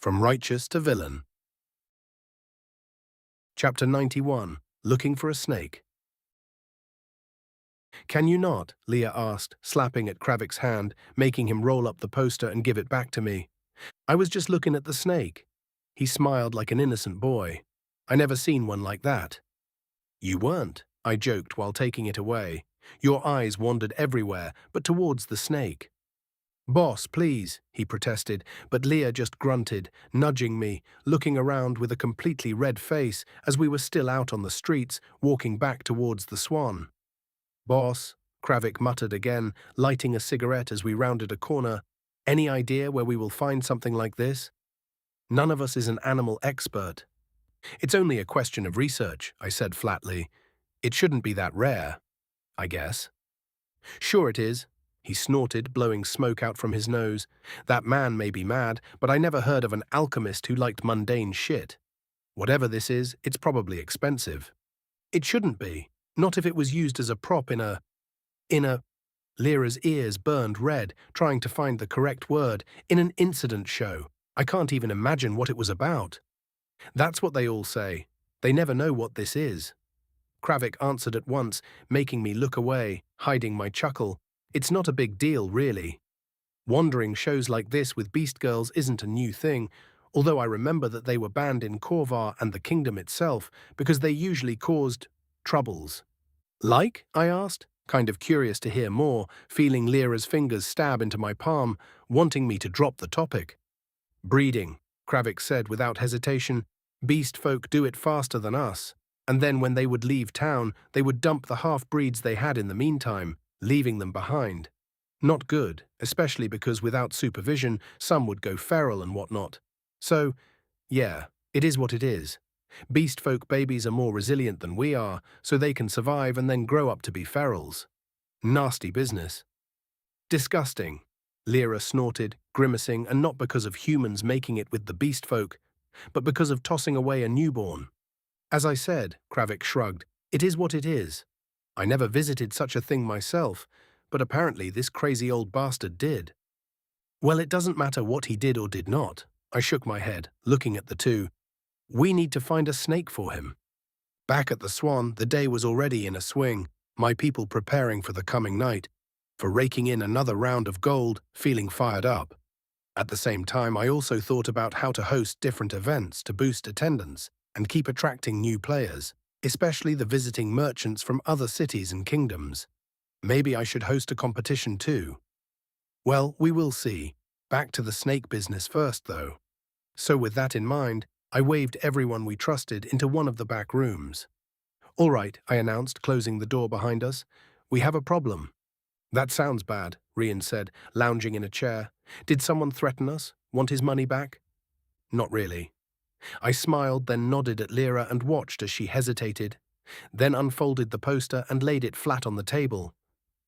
From Righteous to Villain. Chapter 91. Looking for a Snake. "Can you not?" Leah asked, slapping at Kravik's hand, making him roll up the poster and give it back to me. "I was just looking at the snake." He smiled like an innocent boy. "I never seen one like that." "You weren't," I joked while taking it away. "Your eyes wandered everywhere, but towards the snake." "Boss, please," he protested, but Leah just grunted, nudging me, looking around with a completely red face as we were still out on the streets, walking back towards the Swan. "Boss," Kravik muttered again, lighting a cigarette as we rounded a corner. "Any idea where we will find something like this?" "None of us is an animal expert." "It's only a question of research," I said flatly. "It shouldn't be that rare, I guess." "Sure it is," he snorted, blowing smoke out from his nose. "That man may be mad, but I never heard of an alchemist who liked mundane shit. Whatever this is, it's probably expensive." "It shouldn't be. Not if it was used as a prop in a… Lyra's ears burned red, trying to find the correct word. "In an incident show. I can't even imagine what it was about." "That's what they all say. They never know what this is." Kravik answered at once, making me look away, hiding my chuckle. "It's not a big deal, really. Wandering shows like this with beast girls isn't a new thing, although I remember that they were banned in Korvar and the kingdom itself because they usually caused troubles." "Like?" I asked, kind of curious to hear more, feeling Lyra's fingers stab into my palm, wanting me to drop the topic. "Breeding," Kravik said without hesitation. "Beast folk do it faster than us. And then when they would leave town, they would dump the half-breeds they had in the meantime, leaving them behind. Not good, especially because without supervision, some would go feral and whatnot. So, yeah, it is what it is. Beast folk babies are more resilient than we are, so they can survive and then grow up to be ferals. Nasty business." "Disgusting," Lyra snorted, grimacing, and not because of humans making it with the beast folk, but because of tossing away a newborn. "As I said," Kravik shrugged, "it is what it is. I never visited such a thing myself, but apparently this crazy old bastard did." "Well, it doesn't matter what he did or did not." I shook my head, looking at the two. "We need to find a snake for him." Back at the Swan, the day was already in a swing, my people preparing for the coming night, for raking in another round of gold, feeling fired up. At the same time, I also thought about how to host different events to boost attendance and keep attracting new players, especially the visiting merchants from other cities and kingdoms. Maybe I should host a competition too. Well, we will see. Back to the snake business first, though. So with that in mind, I waved everyone we trusted into one of the back rooms. "All right," I announced, closing the door behind us. "We have a problem." "That sounds bad," Rian said, lounging in a chair. "Did someone threaten us? Want his money back?" "Not really." I smiled, then nodded at Lyra and watched as she hesitated, then unfolded the poster and laid it flat on the table.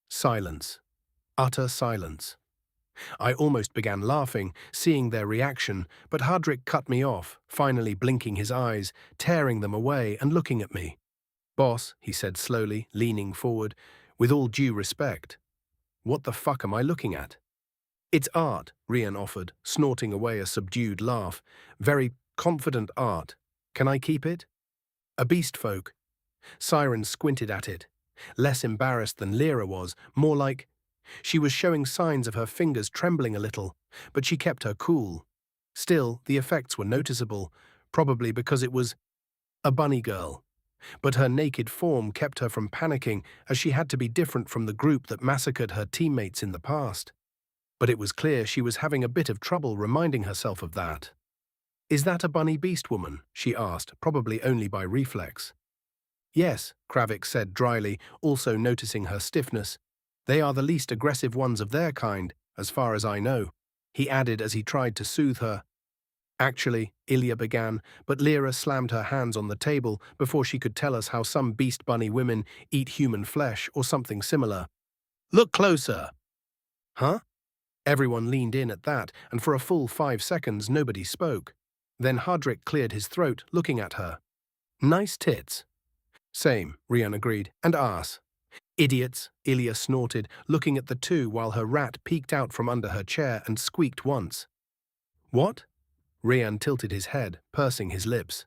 Silence. Utter silence. I almost began laughing, seeing their reaction, but Hardrick cut me off, finally blinking his eyes, tearing them away and looking at me. "Boss," he said slowly, leaning forward, "with all due respect, what the fuck am I looking at?" "It's art," Rian offered, snorting away a subdued laugh. "Very confident art. Can I keep it?" "A beast folk." Siren squinted at it, less embarrassed than Lyra was, more like… She was showing signs of her fingers trembling a little, but she kept her cool. Still, the effects were noticeable, probably because it was a bunny girl. But her naked form kept her from panicking, as she had to be different from the group that massacred her teammates in the past. But it was clear she was having a bit of trouble reminding herself of that. "Is that a bunny beast woman?" she asked, probably only by reflex. "Yes," Kravik said dryly, also noticing her stiffness. "They are the least aggressive ones of their kind, as far as I know," he added as he tried to soothe her. "Actually," Ilya began, but Lyra slammed her hands on the table before she could tell us how some beast bunny women eat human flesh or something similar. "Look closer." "Huh?" Everyone leaned in at that, and for a full 5 seconds nobody spoke. Then Hardrick cleared his throat, looking at her. "Nice tits." "Same," Rian agreed, "and ass." "Idiots," Ilya snorted, looking at the two while her rat peeked out from under her chair and squeaked once. "What?" Rian tilted his head, pursing his lips.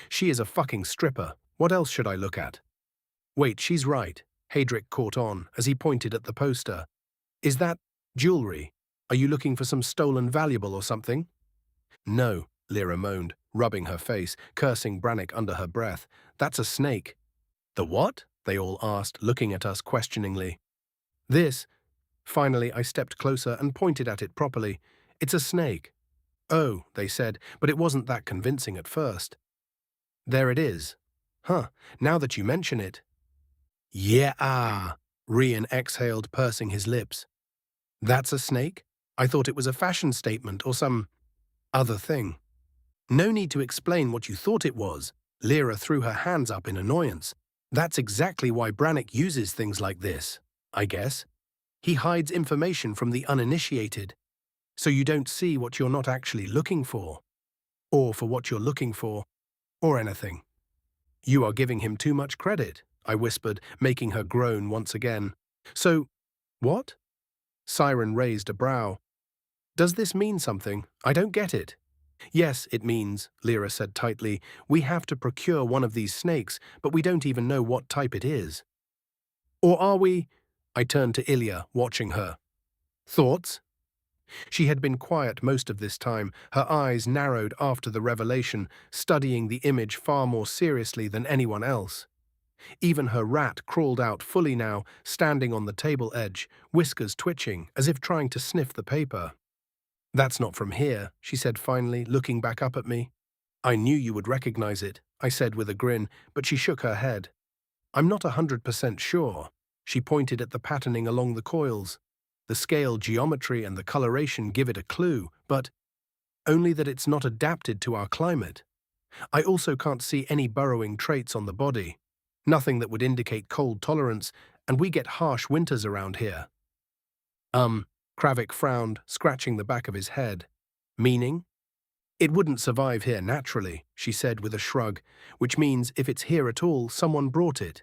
She is a fucking stripper. What else should I look at? Wait, she's right. Hadrick caught on as he pointed at the poster. Is that jewelry? Are you looking for some stolen valuable or something? No, Lyra moaned, rubbing her face, cursing Brannick under her breath. That's a snake. The what? They all asked, looking at us questioningly. This. Finally, I stepped closer and pointed at it properly. It's a snake. Oh, they said, but it wasn't that convincing at first. There it is. Huh, now that you mention it. Yeah, Rian exhaled, pursing his lips. That's a snake? I thought it was a fashion statement or some other thing. No need to explain what you thought it was. Lyra threw her hands up in annoyance. That's exactly why Brannick uses things like this, I guess. He hides information from the uninitiated, so you don't see what you're not actually looking for, or for what you're looking for, or anything. You are giving him too much credit, I whispered, making her groan once again. So, what? Siren raised a brow. Does this mean something? I don't get it. Yes, it means, Lyra said tightly, we have to procure one of these snakes, but we don't even know what type it is. Or are we? I turned to Ilya, watching her. Thoughts? She had been quiet most of this time, her eyes narrowed after the revelation, studying the image far more seriously than anyone else. Even her rat crawled out fully now, standing on the table edge, whiskers twitching, as if trying to sniff the paper. That's not from here, she said finally, looking back up at me. I knew you would recognize it, I said with a grin, but she shook her head. I'm not 100% sure. She pointed at the patterning along the coils. The scale geometry and the coloration give it a clue, but only that it's not adapted to our climate. I also can't see any burrowing traits on the body. Nothing that would indicate cold tolerance, and we get harsh winters around here. Kravik frowned, scratching the back of his head. Meaning? It wouldn't survive here naturally, she said with a shrug, which means if it's here at all, someone brought it.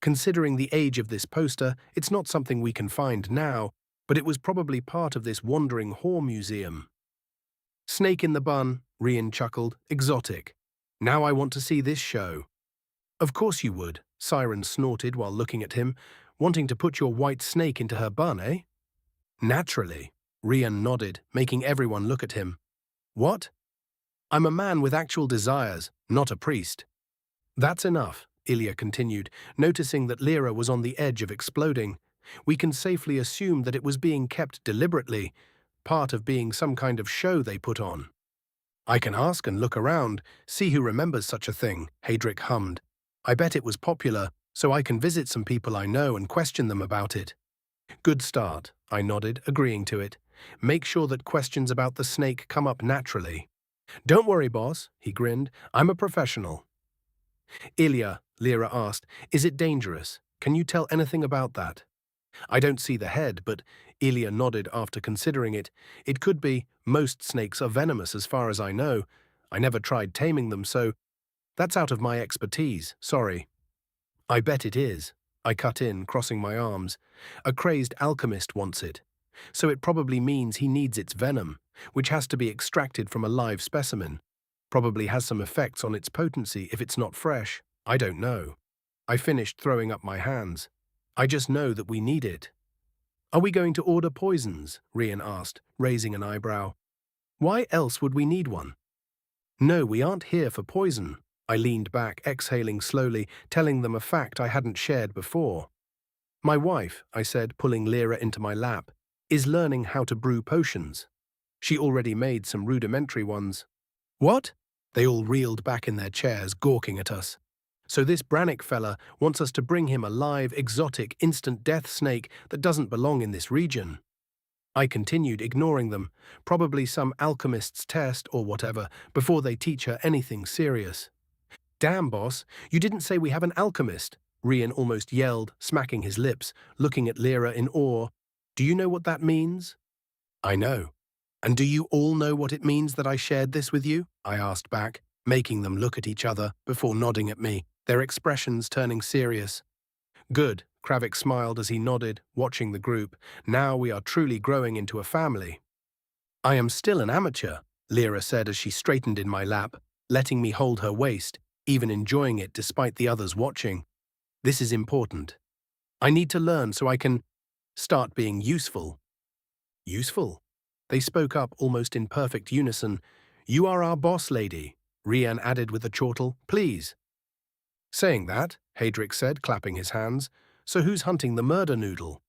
Considering the age of this poster, it's not something we can find now, but it was probably part of this wandering whore museum. Snake in the bun, Rian chuckled, exotic. Now I want to see this show. Of course you would, Siren snorted while looking at him, wanting to put your white snake into her bun, eh? Naturally, Rian nodded, making everyone look at him. What? I'm a man with actual desires, not a priest. That's enough, Ilya continued, noticing that Lyra was on the edge of exploding. We can safely assume that it was being kept deliberately, part of being some kind of show they put on. I can ask and look around, see who remembers such a thing, Hadrick hummed. I bet it was popular, so I can visit some people I know and question them about it. Good start, I nodded, agreeing to it. Make sure that questions about the snake come up naturally. Don't worry, boss, he grinned. I'm a professional. Ilya, Lyra asked, is it dangerous? Can you tell anything about that? I don't see the head, but Ilya nodded after considering it. It could be. Most snakes are venomous as far as I know. I never tried taming them, so that's out of my expertise, sorry. I bet it is. I cut in, crossing my arms. A crazed alchemist wants it. So it probably means he needs its venom, which has to be extracted from a live specimen. Probably has some effects on its potency if it's not fresh. I don't know. I finished throwing up my hands. I just know that we need it. Are we going to order poisons? Rian asked, raising an eyebrow. Why else would we need one? No, we aren't here for poison. I leaned back, exhaling slowly, telling them a fact I hadn't shared before. My wife, I said, pulling Lyra into my lap, is learning how to brew potions. She already made some rudimentary ones. What? They all reeled back in their chairs, gawking at us. So this Brannick fella wants us to bring him a live, exotic, instant death snake that doesn't belong in this region. I continued, ignoring them, probably some alchemist's test or whatever, before they teach her anything serious. Damn, boss, you didn't say we have an alchemist, Rian almost yelled, smacking his lips, looking at Lyra in awe. Do you know what that means? I know. And do you all know what it means that I shared this with you? I asked back, making them look at each other before nodding at me, their expressions turning serious. Good, Kravik smiled as he nodded, watching the group. Now we are truly growing into a family. I am still an amateur, Lyra said as she straightened in my lap, letting me hold her waist, even enjoying it despite the others watching. This is important. I need to learn so I can start being useful. Useful? They spoke up almost in perfect unison. You are our boss, lady, Rian added with a chortle. Please. Saying that, Hadric said, clapping his hands, so who's hunting the murder noodle?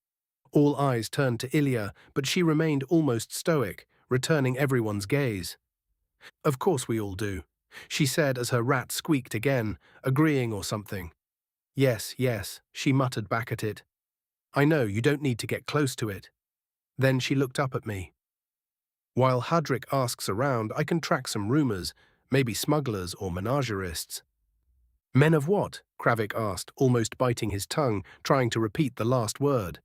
All eyes turned to Ilya, but she remained almost stoic, returning everyone's gaze. Of course we all do, she said as her rat squeaked again, agreeing or something. Yes, yes, she muttered back at it. I know, you don't need to get close to it. Then she looked up at me. While Hadric asks around, I can track some rumors, maybe smugglers or menagerists. Men of what? Kravik asked, almost biting his tongue, trying to repeat the last word.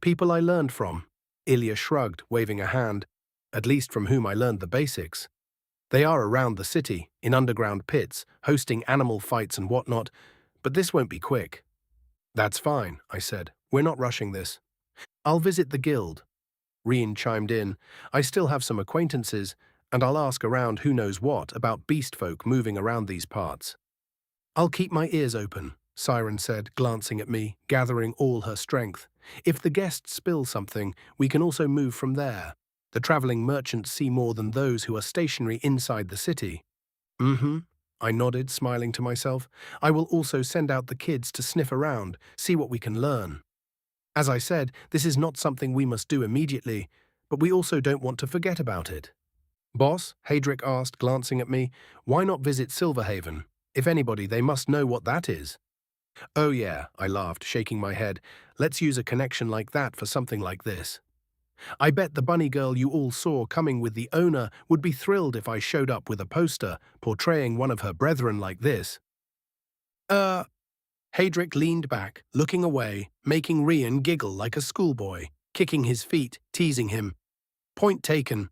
People I learned from. Ilya shrugged, waving a hand, at least from whom I learned the basics. They are around the city, in underground pits, hosting animal fights and whatnot, but this won't be quick. That's fine, I said. We're not rushing this. I'll visit the guild. Rien chimed in. I still have some acquaintances, and I'll ask around who knows what about beast folk moving around these parts. I'll keep my ears open, Siren said, glancing at me, gathering all her strength. If the guests spill something, we can also move from there. The traveling merchants see more than those who are stationary inside the city. Mm-hmm, I nodded, smiling to myself. I will also send out the kids to sniff around, see what we can learn. As I said, this is not something we must do immediately, but we also don't want to forget about it. Boss, Hadric asked, glancing at me, why not visit Silverhaven? If anybody, they must know what that is. Oh yeah, I laughed, shaking my head. Let's use a connection like that for something like this. I bet the bunny girl you all saw coming with the owner would be thrilled if I showed up with a poster portraying one of her brethren like this. Hadric leaned back, looking away, making Rian giggle like a schoolboy, kicking his feet, teasing him. Point taken.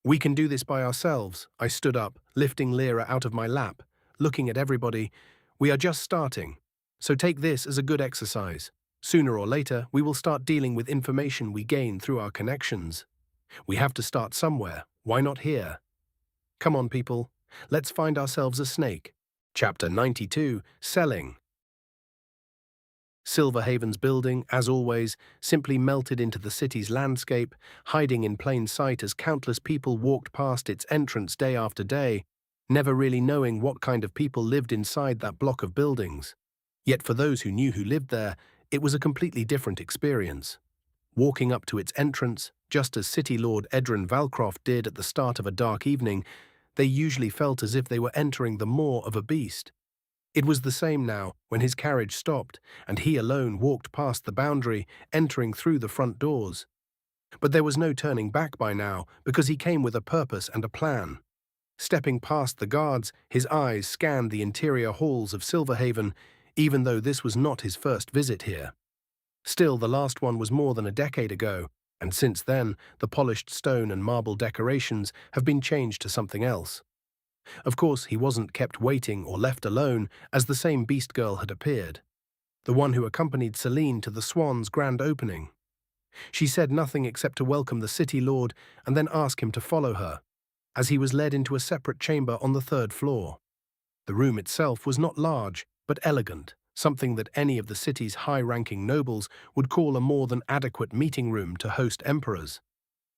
We can do this by ourselves. I stood up, lifting Lyra out of my lap, looking at everybody. We are just starting, so take this as a good exercise. Sooner or later, we will start dealing with information we gain through our connections. We have to start somewhere. Why not here? Come on, people. Let's find ourselves a snake. Chapter 92, Selling. Silverhaven's building, as always, simply melted into the city's landscape, hiding in plain sight as countless people walked past its entrance day after day, never really knowing what kind of people lived inside that block of buildings. Yet for those who knew who lived there, it was a completely different experience. Walking up to its entrance, just as City Lord Edrin Valcroft did at the start of a dark evening, they usually felt as if they were entering the maw of a beast. It was the same now when his carriage stopped and he alone walked past the boundary, entering through the front doors. But there was no turning back by now because he came with a purpose and a plan. Stepping past the guards, his eyes scanned the interior halls of Silverhaven, even though this was not his first visit here. Still, the last one was more than a decade ago, and since then, the polished stone and marble decorations have been changed to something else. Of course, he wasn't kept waiting or left alone, as the same beast girl had appeared, the one who accompanied Celine to the Swan's grand opening. She said nothing except to welcome the city lord and then ask him to follow her, as he was led into a separate chamber on the 3rd floor. The room itself was not large, but elegant, something that any of the city's high-ranking nobles would call a more than adequate meeting room to host emperors.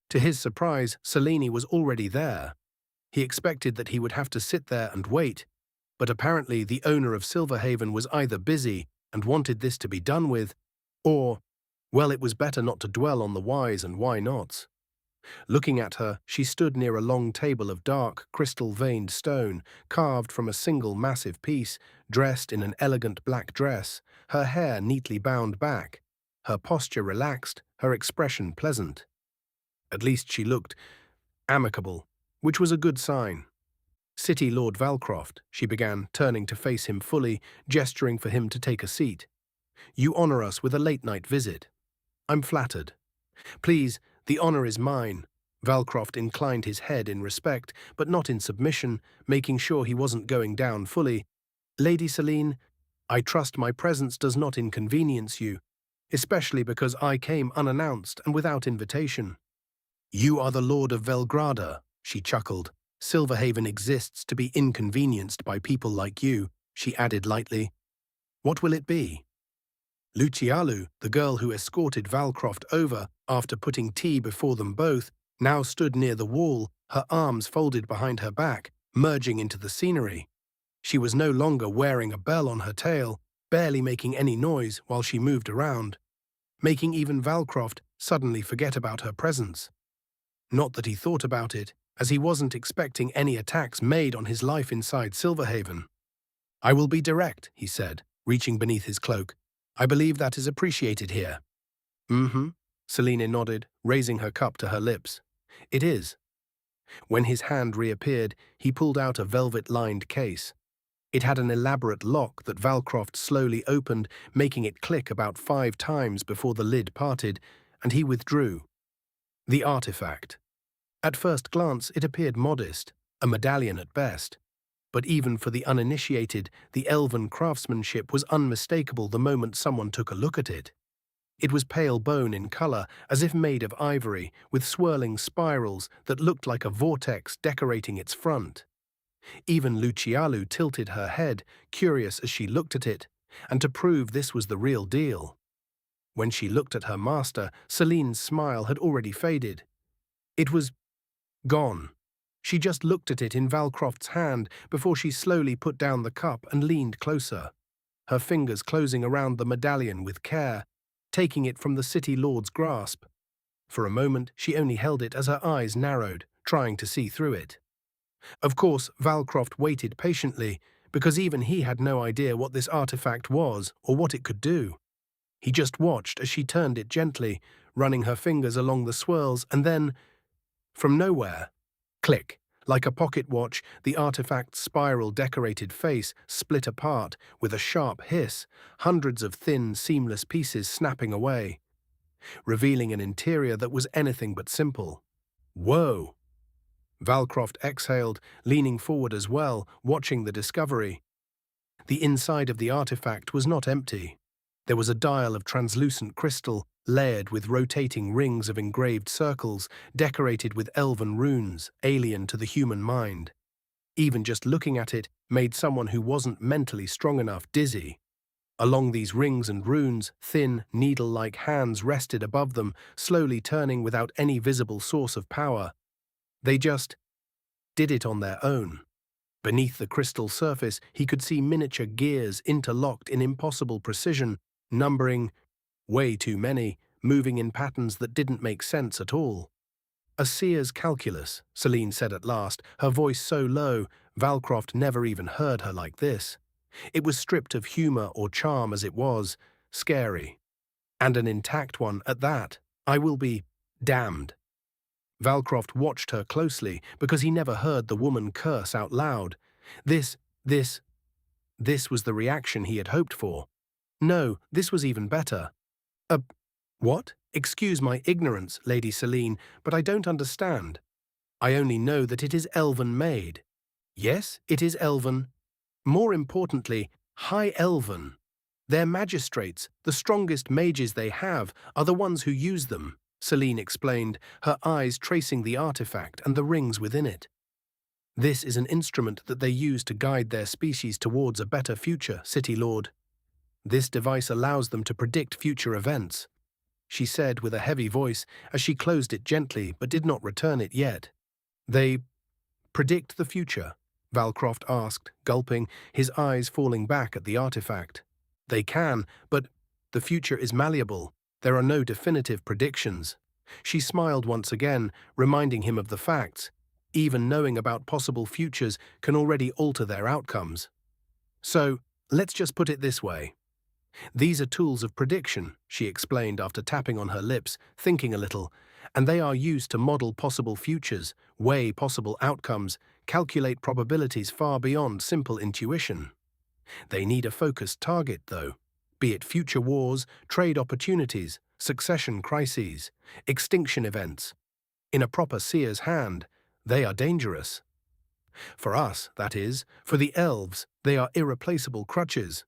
To his surprise, Selene was already there. He expected that he would have to sit there and wait, but apparently the owner of Silverhaven was either busy and wanted this to be done with, or, well, it was better not to dwell on the whys and why-nots. Looking at her, she stood near a long table of dark, crystal-veined stone, carved from a single massive piece, dressed in an elegant black dress, her hair neatly bound back, her posture relaxed, her expression pleasant. At least she looked amicable, which was a good sign. City Lord Valcroft, she began, turning to face him fully, gesturing for him to take a seat. You honor us with a late-night visit. I'm flattered. Please, the honor is mine. Valcroft inclined his head in respect, but not in submission, making sure he wasn't going down fully. Lady Celine, I trust my presence does not inconvenience you, especially because I came unannounced and without invitation. You are the Lord of Velgrada, She chuckled. Silverhaven exists to be inconvenienced by people like you, she added lightly. What will it be? Lucialu, the girl who escorted Valcroft over after putting tea before them both, now stood near the wall, her arms folded behind her back, merging into the scenery. She was no longer wearing a bell on her tail, barely making any noise while she moved around, making even Valcroft suddenly forget about her presence. Not that he thought about it, as he wasn't expecting any attacks made on his life inside Silverhaven. I will be direct, he said, reaching beneath his cloak. I believe that is appreciated here. Mm-hmm, Selene nodded, raising her cup to her lips. It is. When his hand reappeared, he pulled out a velvet-lined case. It had an elaborate lock that Valcroft slowly opened, making it click about 5 times before the lid parted, and he withdrew. The artifact. At first glance, it appeared modest, a medallion at best. But even for the uninitiated, the elven craftsmanship was unmistakable the moment someone took a look at it. It was pale bone in color, as if made of ivory, with swirling spirals that looked like a vortex decorating its front. Even Lucialu tilted her head, curious as she looked at it, and to prove this was the real deal. When she looked at her master, Selene's smile had already faded. It was gone. She just looked at it in Valcroft's hand before she slowly put down the cup and leaned closer, her fingers closing around the medallion with care, taking it from the city lord's grasp. For a moment, she only held it as her eyes narrowed, trying to see through it. Of course, Valcroft waited patiently, because even he had no idea what this artifact was or what it could do. He just watched as she turned it gently, running her fingers along the swirls, and then, from nowhere, click. Like a pocket watch, the artifact's spiral-decorated face split apart with a sharp hiss, hundreds of thin, seamless pieces snapping away, revealing an interior that was anything but simple. Whoa! Valcroft exhaled, leaning forward as well, watching the discovery. The inside of the artifact was not empty. There was a dial of translucent crystal, layered with rotating rings of engraved circles, decorated with elven runes, alien to the human mind. Even just looking at it made someone who wasn't mentally strong enough dizzy. Along these rings and runes, thin, needle-like hands rested above them, slowly turning without any visible source of power. They just did it on their own. Beneath the crystal surface, he could see miniature gears interlocked in impossible precision, numbering way too many, moving in patterns that didn't make sense at all. A seer's calculus, Selene said at last, her voice so low, Valcroft never even heard her like this. It was stripped of humor or charm as it was, scary. And an intact one at that. I will be damned. Valcroft watched her closely because he never heard the woman curse out loud. This was the reaction he had hoped for. No, this was even better. What? Excuse my ignorance, Lady Selene, but I don't understand. I only know that it is elven-made. Yes, it is elven. More importantly, high elven. Their magistrates, the strongest mages they have, are the ones who use them, Selene explained, her eyes tracing the artifact and the rings within it. This is an instrument that they use to guide their species towards a better future, City Lord. This device allows them to predict future events, she said with a heavy voice as she closed it gently but did not return it yet. They predict the future? Valcroft asked, gulping, his eyes falling back at the artifact. They can, but the future is malleable. There are no definitive predictions. She smiled once again, reminding him of the facts. Even knowing about possible futures can already alter their outcomes. So, let's just put it this way. These are tools of prediction, she explained after tapping on her lips, thinking a little, and they are used to model possible futures, weigh possible outcomes, calculate probabilities far beyond simple intuition. They need a focused target, though, be it future wars, trade opportunities, succession crises, extinction events. In a proper seer's hand, they are dangerous. For us, that is, for the elves, they are irreplaceable crutches.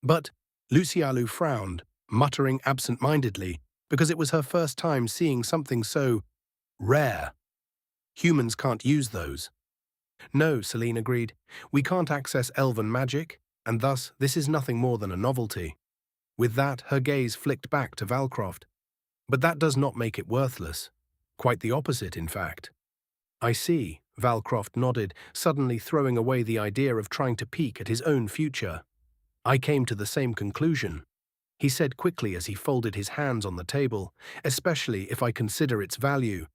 But Lucialu frowned, muttering absent-mindedly, because it was her first time seeing something so rare. Humans can't use those. No, Celine agreed. We can't access elven magic, and thus this is nothing more than a novelty. With that, her gaze flicked back to Valcroft. But that does not make it worthless. Quite the opposite, in fact. I see, Valcroft nodded, suddenly throwing away the idea of trying to peek at his own future. I came to the same conclusion, he said quickly as he folded his hands on the table, especially if I consider its value.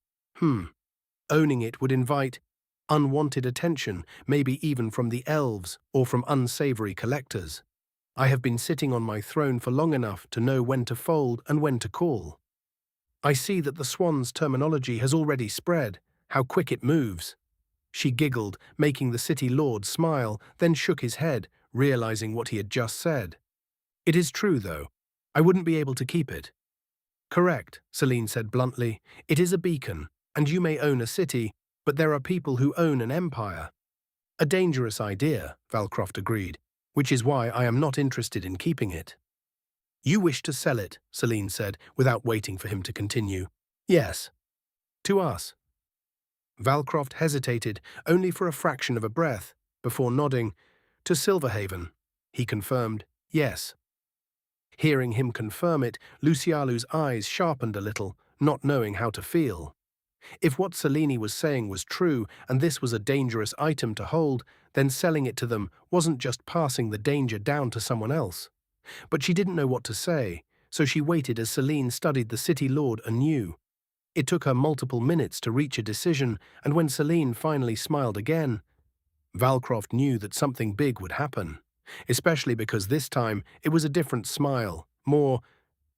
Owning it would invite unwanted attention, maybe even from the elves or from unsavory collectors. I have been sitting on my throne for long enough to know when to fold and when to call. I see that the swan's terminology has already spread, how quick it moves. She giggled, making the city lord smile, then shook his head, realizing what he had just said. It is true, though. I wouldn't be able to keep it. Correct, Celine said bluntly. It is a beacon, and you may own a city, but there are people who own an empire. A dangerous idea, Valcroft agreed, which is why I am not interested in keeping it. You wish to sell it, Celine said, without waiting for him to continue. Yes. To us. Valcroft hesitated, only for a fraction of a breath, before nodding. To Silverhaven. He confirmed, yes. Hearing him confirm it, Lucialu's eyes sharpened a little, not knowing how to feel. If what Selene was saying was true, and this was a dangerous item to hold, then selling it to them wasn't just passing the danger down to someone else. But she didn't know what to say, so she waited as Selene studied the city lord anew. It took her multiple minutes to reach a decision, and when Selene finally smiled again, Valcroft knew that something big would happen, especially because this time it was a different smile, more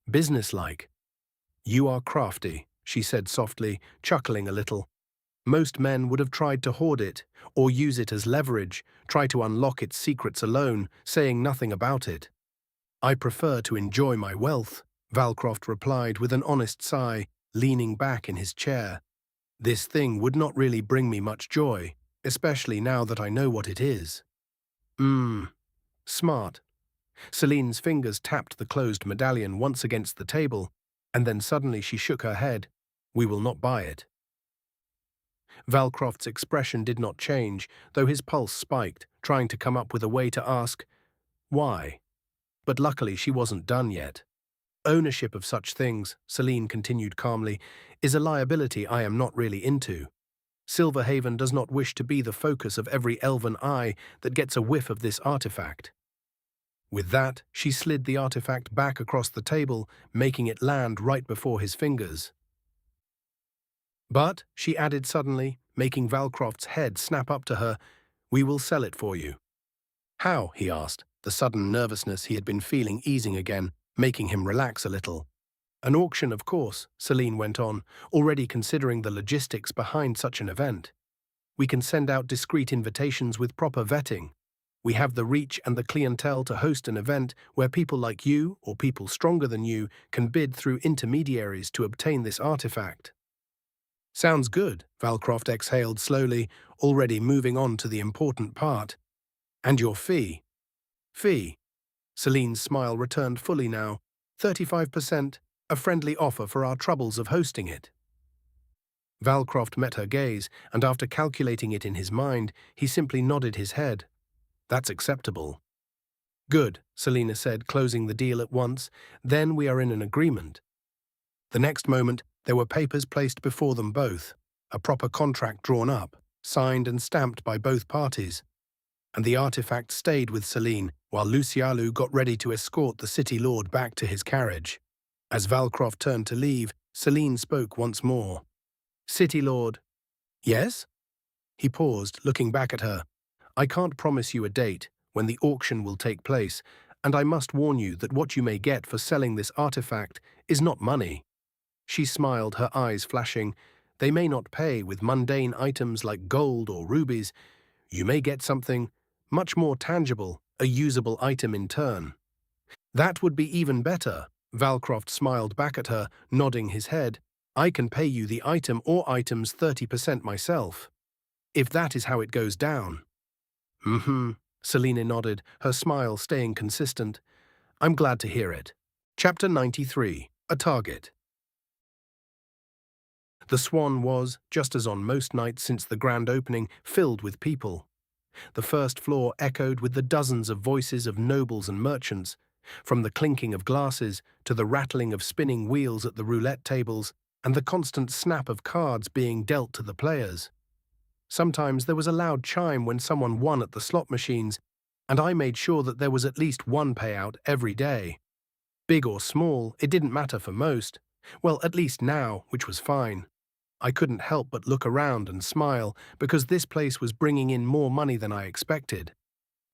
businesslike. You are crafty, she said softly, chuckling a little. Most men would have tried to hoard it, or use it as leverage, try to unlock its secrets alone, saying nothing about it. I prefer to enjoy my wealth, Valcroft replied with an honest sigh, leaning back in his chair. This thing would not really bring me much joy, especially now that I know what it is. Smart. Celine's fingers tapped the closed medallion once against the table, and then suddenly she shook her head. We will not buy it. Valcroft's expression did not change, though his pulse spiked, trying to come up with a way to ask, why? But luckily she wasn't done yet. Ownership of such things, Celine continued calmly, is a liability I am not really into. Silverhaven does not wish to be the focus of every elven eye that gets a whiff of this artifact. With that, she slid the artifact back across the table, making it land right before his fingers. But, she added suddenly, making Valcroft's head snap up to her, we will sell it for you. How? He asked, the sudden nervousness he had been feeling easing again, making him relax a little. An auction, of course, Celine went on, already considering the logistics behind such an event. We can send out discreet invitations with proper vetting. We have the reach and the clientele to host an event where people like you, or people stronger than you, can bid through intermediaries to obtain this artifact. Sounds good, Valcroft exhaled slowly, already moving on to the important part. And your fee? Fee. Celine's smile returned fully now. 35%, a friendly offer for our troubles of hosting it. Valcroft met her gaze, and after calculating it in his mind, he simply nodded his head. That's acceptable. Good, Selina said, closing the deal at once. Then we are in an agreement. The next moment, there were papers placed before them both, a proper contract drawn up, signed and stamped by both parties. And the artifact stayed with Celine, while Lucialu got ready to escort the city lord back to his carriage. As Valcroft turned to leave, Celine spoke once more. City lord. Yes? He paused, looking back at her. I can't promise you a date when the auction will take place, and I must warn you that what you may get for selling this artifact is not money. She smiled, her eyes flashing. They may not pay with mundane items like gold or rubies. You may get something much more tangible, a usable item in turn. That would be even better. Valcroft smiled back at her, nodding his head. I can pay you the item or items 30% myself. If that is how it goes down. Selina nodded, her smile staying consistent. I'm glad to hear it. Chapter 93. A Target. The Swan was, just as on most nights since the grand opening, filled with people. The first floor echoed with the dozens of voices of nobles and merchants, from the clinking of glasses to the rattling of spinning wheels at the roulette tables and the constant snap of cards being dealt to the players. Sometimes there was a loud chime when someone won at the slot machines, and I made sure that there was at least one payout every day. Big or small, it didn't matter for most. Well, at least now, which was fine. I couldn't help but look around and smile because this place was bringing in more money than I expected.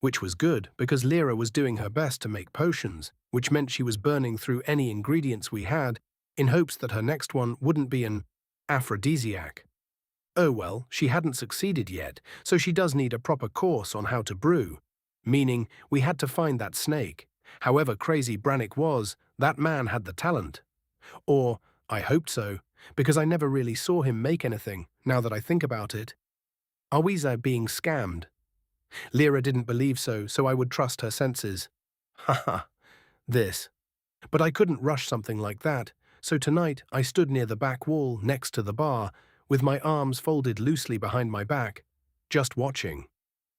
Which was good because Lyra was doing her best to make potions, which meant she was burning through any ingredients we had in hopes that her next one wouldn't be an aphrodisiac. Oh well, she hadn't succeeded yet, so she does need a proper course on how to brew. Meaning, we had to find that snake. However crazy Brannick was, that man had the talent. Or, I hoped so, because I never really saw him make anything, now that I think about it. Are we being scammed? Lyra didn't believe so, so I would trust her senses. Haha, this. But I couldn't rush something like that, so tonight I stood near the back wall next to the bar, with my arms folded loosely behind my back, just watching.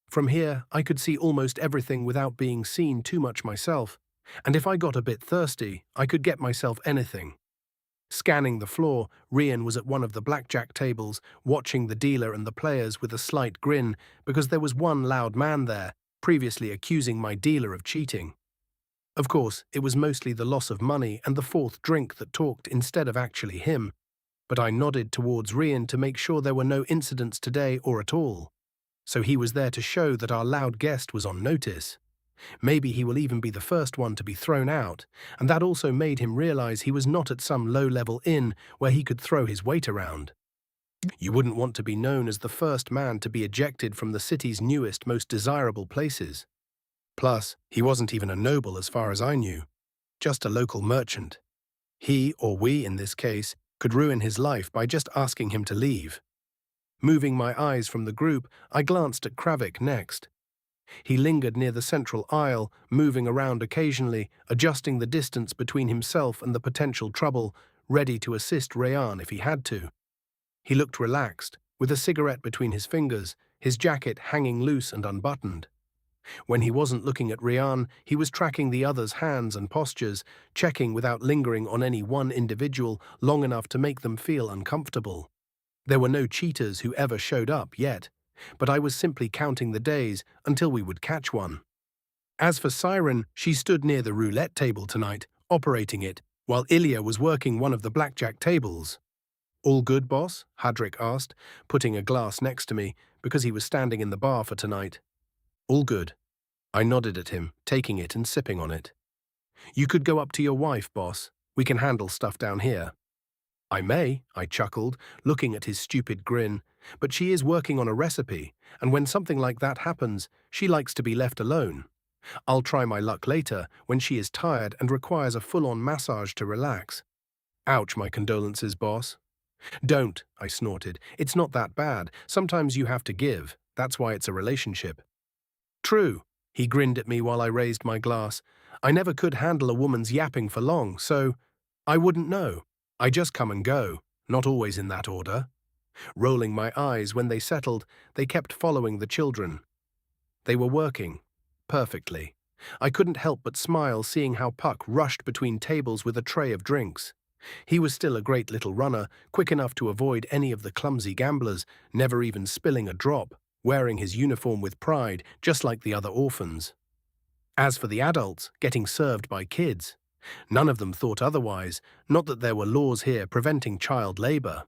From here, I could see almost everything without being seen too much myself, and if I got a bit thirsty, I could get myself anything. Scanning the floor, Rian was at one of the blackjack tables, watching the dealer and the players with a slight grin because there was one loud man there, previously accusing my dealer of cheating. Of course, it was mostly the loss of money and the fourth drink that talked instead of actually him, but I nodded towards Rian to make sure there were no incidents today or at all. So he was there to show that our loud guest was on notice. Maybe he will even be the first one to be thrown out, and that also made him realize he was not at some low-level inn where he could throw his weight around. You wouldn't want to be known as the first man to be ejected from the city's newest, most desirable places. Plus, he wasn't even a noble as far as I knew, just a local merchant. He, or we in this case, could ruin his life by just asking him to leave. Moving my eyes from the group, I glanced at Kravik next. He lingered near the central aisle, moving around occasionally, adjusting the distance between himself and the potential trouble, ready to assist Rayan if he had to. He looked relaxed, with a cigarette between his fingers, his jacket hanging loose and unbuttoned. When he wasn't looking at Rayan, he was tracking the others' hands and postures, checking without lingering on any one individual long enough to make them feel uncomfortable. There were no cheaters who ever showed up yet, but I was simply counting the days until we would catch one. As for Siren, she stood near the roulette table tonight, operating it, while Ilya was working one of the blackjack tables. "All good, boss?" Hadrick asked, putting a glass next to me, because he was standing in the bar for tonight. "All good." I nodded at him, taking it and sipping on it. "You could go up to your wife, boss. We can handle stuff down here." "I may," I chuckled, looking at his stupid grin, "but she is working on a recipe, and when something like that happens, she likes to be left alone. I'll try my luck later, when she is tired and requires a full-on massage to relax." "Ouch, my condolences, boss." "Don't," I snorted. "It's not that bad. Sometimes you have to give. That's why it's a relationship." "True." He grinned at me while I raised my glass. "I never could handle a woman's yapping for long, so I wouldn't know. I just come and go, not always in that order." Rolling my eyes when they settled, they kept following the children. They were working. Perfectly. I couldn't help but smile seeing how Puck rushed between tables with a tray of drinks. He was still a great little runner, quick enough to avoid any of the clumsy gamblers, never even spilling a drop, wearing his uniform with pride, just like the other orphans. As for the adults, getting served by kids, none of them thought otherwise, not that there were laws here preventing child labor.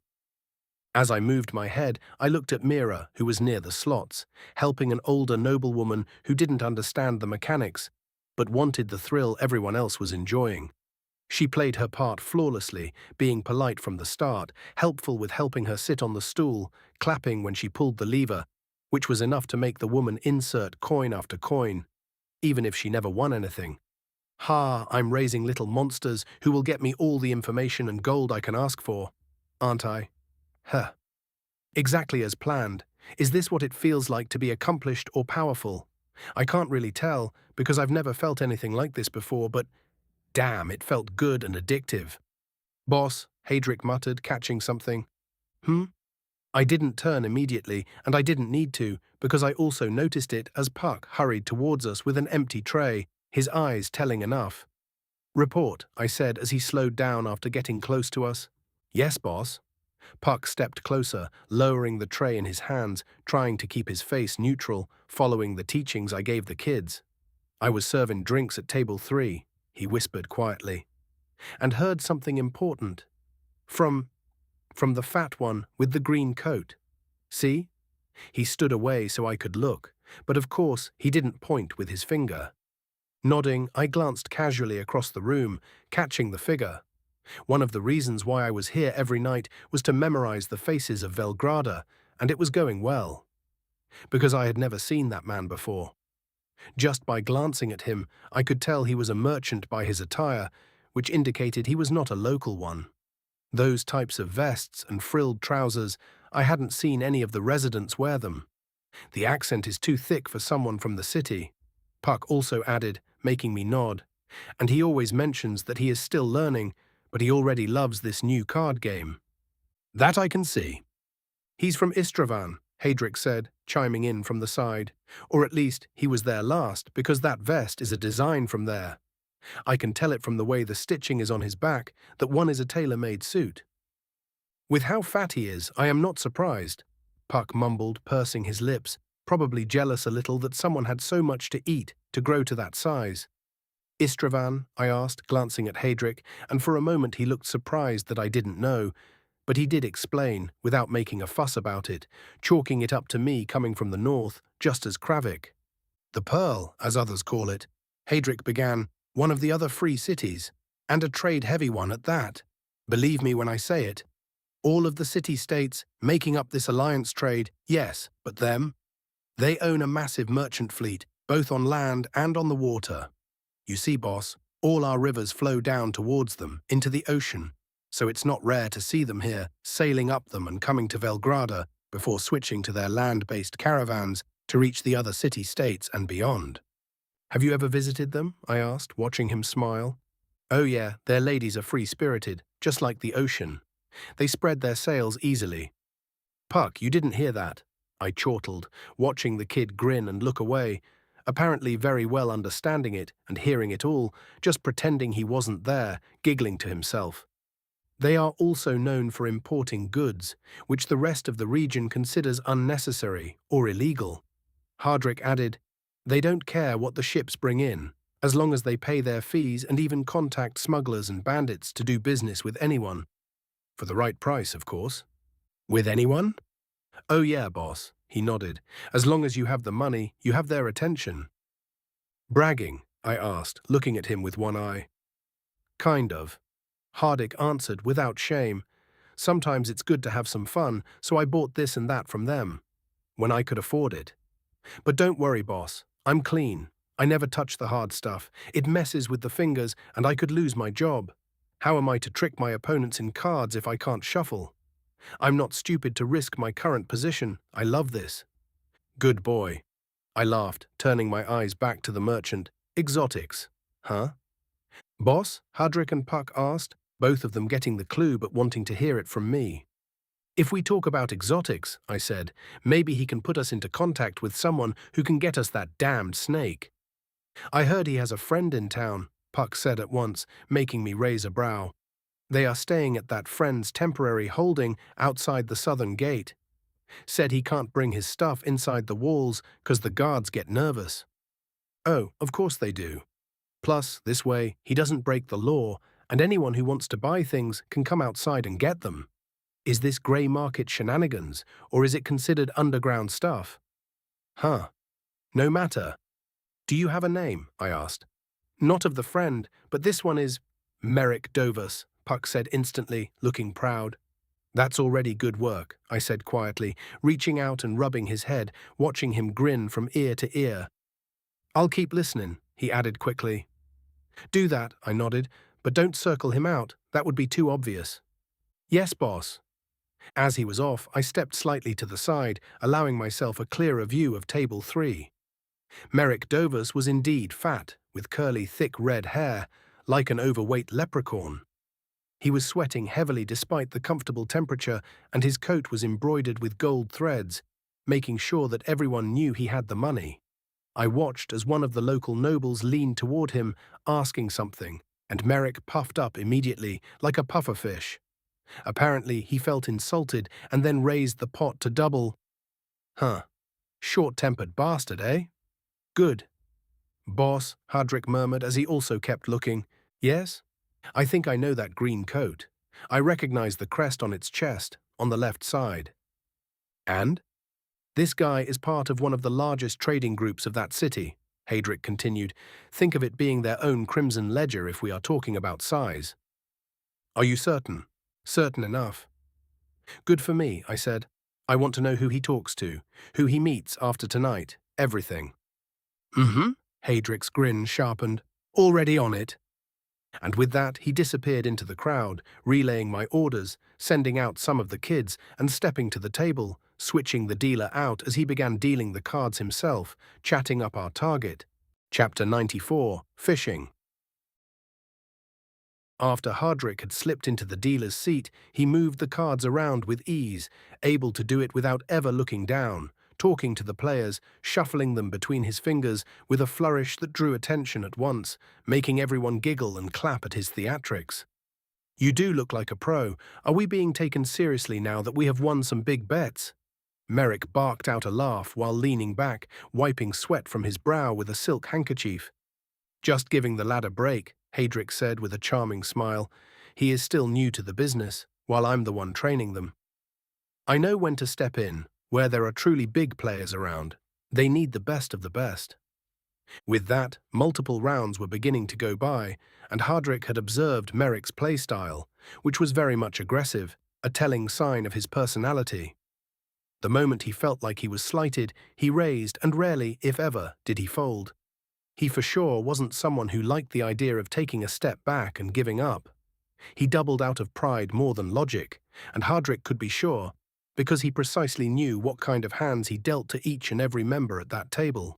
As I moved my head, I looked at Mira, who was near the slots, helping an older noblewoman who didn't understand the mechanics, but wanted the thrill everyone else was enjoying. She played her part flawlessly, being polite from the start, helpful with helping her sit on the stool, clapping when she pulled the lever, which was enough to make the woman insert coin after coin, even if she never won anything. Ha, I'm raising little monsters who will get me all the information and gold I can ask for, aren't I? Huh. Exactly as planned. Is this what it feels like to be accomplished or powerful? I can't really tell, because I've never felt anything like this before, but damn, it felt good and addictive. "Boss," Hadrick muttered, catching something. Hmm? I didn't turn immediately, and I didn't need to, because I also noticed it as Puck hurried towards us with an empty tray, his eyes telling enough. Report, I said as he slowed down after getting close to us. Yes, boss. Puck stepped closer, lowering the tray in his hands, trying to keep his face neutral, following the teachings I gave the kids. I was serving drinks at table 3, he whispered quietly, and heard something important. From the fat one with the green coat. See? He stood away so I could look, but of course he didn't point with his finger. Nodding, I glanced casually across the room, catching the figure. One of the reasons why I was here every night was to memorize the faces of Velgrada, and it was going well. Because I had never seen that man before. Just by glancing at him, I could tell he was a merchant by his attire, which indicated he was not a local one. Those types of vests and frilled trousers, I hadn't seen any of the residents wear them. The accent is too thick for someone from the city, Puck also added, making me nod. And he always mentions that he is still learning, but he already loves this new card game. That I can see. He's from Istravan, Hadric said, chiming in from the side. Or at least he was there last, because that vest is a design from there. I can tell it from the way the stitching is on his back that one is a tailor-made suit. With how fat he is, I am not surprised, Puck mumbled, pursing his lips, probably jealous a little that someone had so much to eat to grow to that size. Istravan, I asked, glancing at Hadric, and for a moment he looked surprised that I didn't know, but he did explain, without making a fuss about it, chalking it up to me coming from the north, just as Kravik. The Pearl, as others call it, Hadric began, one of the other free cities, and a trade-heavy one at that. Believe me when I say it. All of the city-states making up this alliance trade, yes, but them? They own a massive merchant fleet, both on land and on the water. You see, boss, all our rivers flow down towards them, into the ocean, so it's not rare to see them here, sailing up them and coming to Velgrada before switching to their land-based caravans to reach the other city-states and beyond. Have you ever visited them? I asked, watching him smile. Oh yeah, their ladies are free-spirited, just like the ocean. They spread their sails easily. Puck, you didn't hear that, I chortled, watching the kid grin and look away, apparently very well understanding it and hearing it all, just pretending he wasn't there, giggling to himself. They are also known for importing goods, which the rest of the region considers unnecessary or illegal. Hadric added, they don't care what the ships bring in, as long as they pay their fees and even contact smugglers and bandits to do business with anyone. For the right price, of course. With anyone? Oh yeah, boss, he nodded. As long as you have the money, you have their attention. Bragging, I asked, looking at him with one eye. Kind of. Hadric answered without shame. Sometimes it's good to have some fun, so I bought this and that from them, when I could afford it. But don't worry, boss, I'm clean. I never touch the hard stuff. It messes with the fingers and I could lose my job. How am I to trick my opponents in cards if I can't shuffle? I'm not stupid to risk my current position. I love this. Good boy. I laughed, turning my eyes back to the merchant. Exotics. Huh? Boss? Hadric and Puck asked, both of them getting the clue but wanting to hear it from me. If we talk about exotics, I said, maybe he can put us into contact with someone who can get us that damned snake. I heard he has a friend in town, Puck said at once, making me raise a brow. They are staying at that friend's temporary holding outside the southern gate. Said he can't bring his stuff inside the walls because the guards get nervous. Oh, of course they do. Plus, this way, he doesn't break the law, and anyone who wants to buy things can come outside and get them. Is this grey market shenanigans, or is it considered underground stuff? Huh. No matter. Do you have a name? I asked. Not of the friend, but this one is Merrick Dovus, Puck said instantly, looking proud. That's already good work, I said quietly, reaching out and rubbing his head, watching him grin from ear to ear. I'll keep listening, he added quickly. Do that, I nodded, but don't circle him out, that would be too obvious. Yes, boss. As he was off, I stepped slightly to the side, allowing myself a clearer view of table 3. Merrick Dovus was indeed fat, with curly, thick red hair, like an overweight leprechaun. He was sweating heavily despite the comfortable temperature, and his coat was embroidered with gold threads, making sure that everyone knew he had the money. I watched as one of the local nobles leaned toward him, asking something, and Merrick puffed up immediately, like a pufferfish. Apparently, he felt insulted and then raised the pot to double. Huh. Short-tempered bastard, eh? Good. Boss, Hardrick murmured as he also kept looking. Yes? I think I know that green coat. I recognize the crest on its chest, on the left side. And? This guy is part of one of the largest trading groups of that city, Hadrick continued. Think of it being their own crimson ledger if we are talking about size. Are you certain? Certain enough. Good for me, I said. I want to know who he talks to, who he meets after tonight, everything. Mm-hmm. Hadrick's grin sharpened. Already on it. And with that, he disappeared into the crowd, relaying my orders, sending out some of the kids, and stepping to the table, switching the dealer out as he began dealing the cards himself, chatting up our target. Chapter 94, Fishing. After Hardrick had slipped into the dealer's seat, he moved the cards around with ease, able to do it without ever looking down, talking to the players, shuffling them between his fingers with a flourish that drew attention at once, making everyone giggle and clap at his theatrics. You do look like a pro. Are we being taken seriously now that we have won some big bets? Merrick barked out a laugh while leaning back, wiping sweat from his brow with a silk handkerchief. Just giving the lad a break, Hadrick said with a charming smile. He is still new to the business, while I'm the one training them. I know when to step in, where there are truly big players around. They need the best of the best. With that, multiple rounds were beginning to go by, and Hardrick had observed Merrick's playstyle, which was very much aggressive, a telling sign of his personality. The moment he felt like he was slighted, he raised, and rarely, if ever, did he fold. He for sure wasn't someone who liked the idea of taking a step back and giving up. He doubled out of pride more than logic, and Hardrick could be sure, because he precisely knew what kind of hands he dealt to each and every member at that table.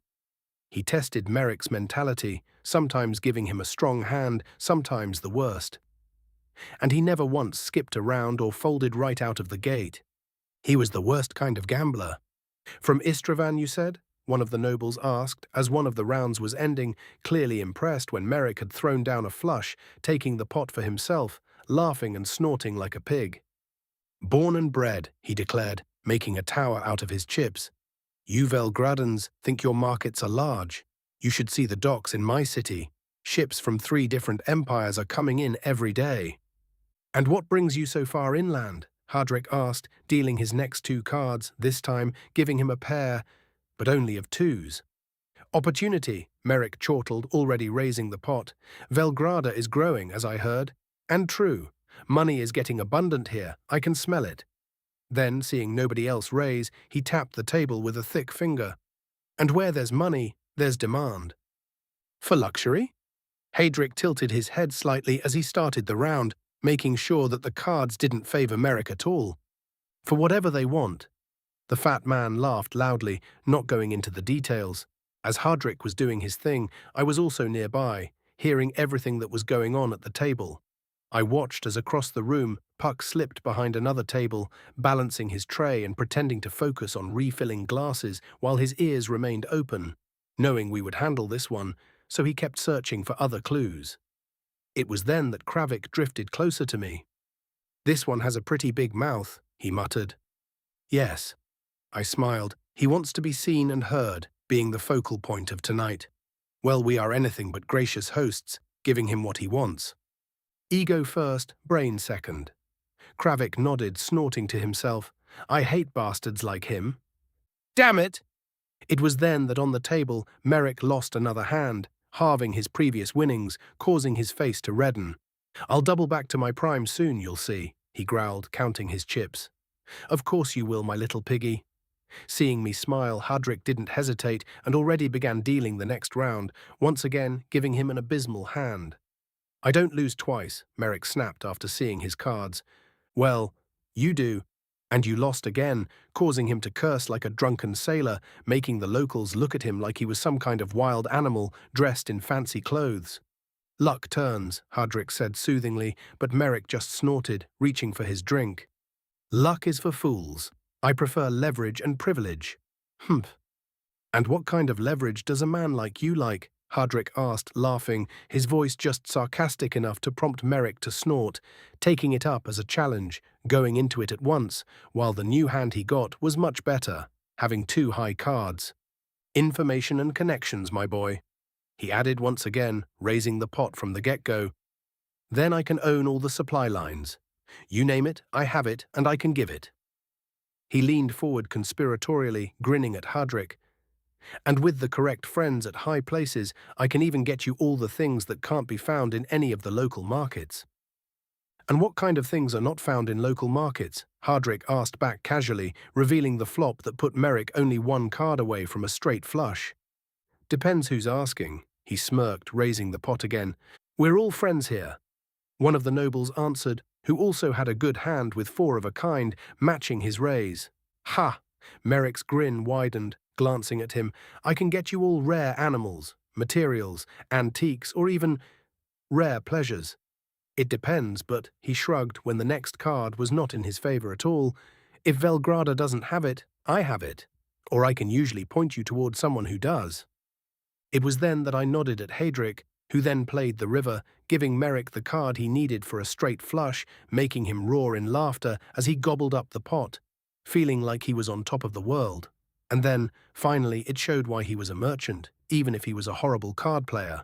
He tested Merrick's mentality, sometimes giving him a strong hand, sometimes the worst. And he never once skipped around or folded right out of the gate. He was the worst kind of gambler. From Istravan, you said? One of the nobles asked, as one of the rounds was ending, clearly impressed when Merrick had thrown down a flush, taking the pot for himself, laughing and snorting like a pig. Born and bred, he declared, making a tower out of his chips. You Velgradans think your markets are large. You should see the docks in my city. Ships from 3 different empires are coming in every day. And what brings you so far inland? Hardrick asked, dealing his next 2 cards, this time giving him a pair, but only of 2s. Opportunity, Merrick chortled, already raising the pot. Velgrada is growing, as I heard. And true. Money is getting abundant here. I can smell it. Then, seeing nobody else raise, he tapped the table with a thick finger. And where there's money, there's demand. For luxury? Hadrick tilted his head slightly as he started the round, making sure that the cards didn't favor Merrick at all. For whatever they want. The fat man laughed loudly, not going into the details. As Hardrick was doing his thing, I was also nearby, hearing everything that was going on at the table. I watched as across the room, Puck slipped behind another table, balancing his tray and pretending to focus on refilling glasses while his ears remained open, knowing we would handle this one, so he kept searching for other clues. It was then that Kravik drifted closer to me. This one has a pretty big mouth, he muttered. Yes. I smiled. He wants to be seen and heard, being the focal point of tonight. Well, we are anything but gracious hosts, giving him what he wants. Ego first, brain second. Kravik nodded, snorting to himself. I hate bastards like him. Damn it! It was then that on the table, Merrick lost another hand, halving his previous winnings, causing his face to redden. I'll double back to my prime soon, you'll see, he growled, counting his chips. Of course you will, my little piggy. Seeing me smile, Hardrick didn't hesitate and already began dealing the next round, once again giving him an abysmal hand. I don't lose twice, Merrick snapped after seeing his cards. Well, you do, and you lost again, causing him to curse like a drunken sailor, making the locals look at him like he was some kind of wild animal dressed in fancy clothes. Luck turns, Hardrick said soothingly, but Merrick just snorted, reaching for his drink. Luck is for fools. I prefer leverage and privilege. Humph. And what kind of leverage does a man like you like? Hardrick asked, laughing, his voice just sarcastic enough to prompt Merrick to snort, taking it up as a challenge, going into it at once, while the new hand he got was much better, having 2 high cards. Information and connections, my boy. He added once again, raising the pot from the get-go. Then I can own all the supply lines. You name it, I have it, and I can give it. He leaned forward conspiratorially, grinning at Hardrick. And with the correct friends at high places, I can even get you all the things that can't be found in any of the local markets. And what kind of things are not found in local markets? Hardrick asked back casually, revealing the flop that put Merrick only 1 card away from a straight flush. Depends who's asking, he smirked, raising the pot again. We're all friends here. One of the nobles answered, who also had a good hand with 4 of a kind, matching his raise. Ha! Merrick's grin widened, glancing at him. I can get you all rare animals, materials, antiques, or even rare pleasures. It depends, but he shrugged when the next card was not in his favor at all. If Velgrada doesn't have it, I have it. Or I can usually point you toward someone who does. It was then that I nodded at Hadrick, who then played the river, giving Merrick the card he needed for a straight flush, making him roar in laughter as he gobbled up the pot, feeling like he was on top of the world. And then, finally, it showed why he was a merchant, even if he was a horrible card player.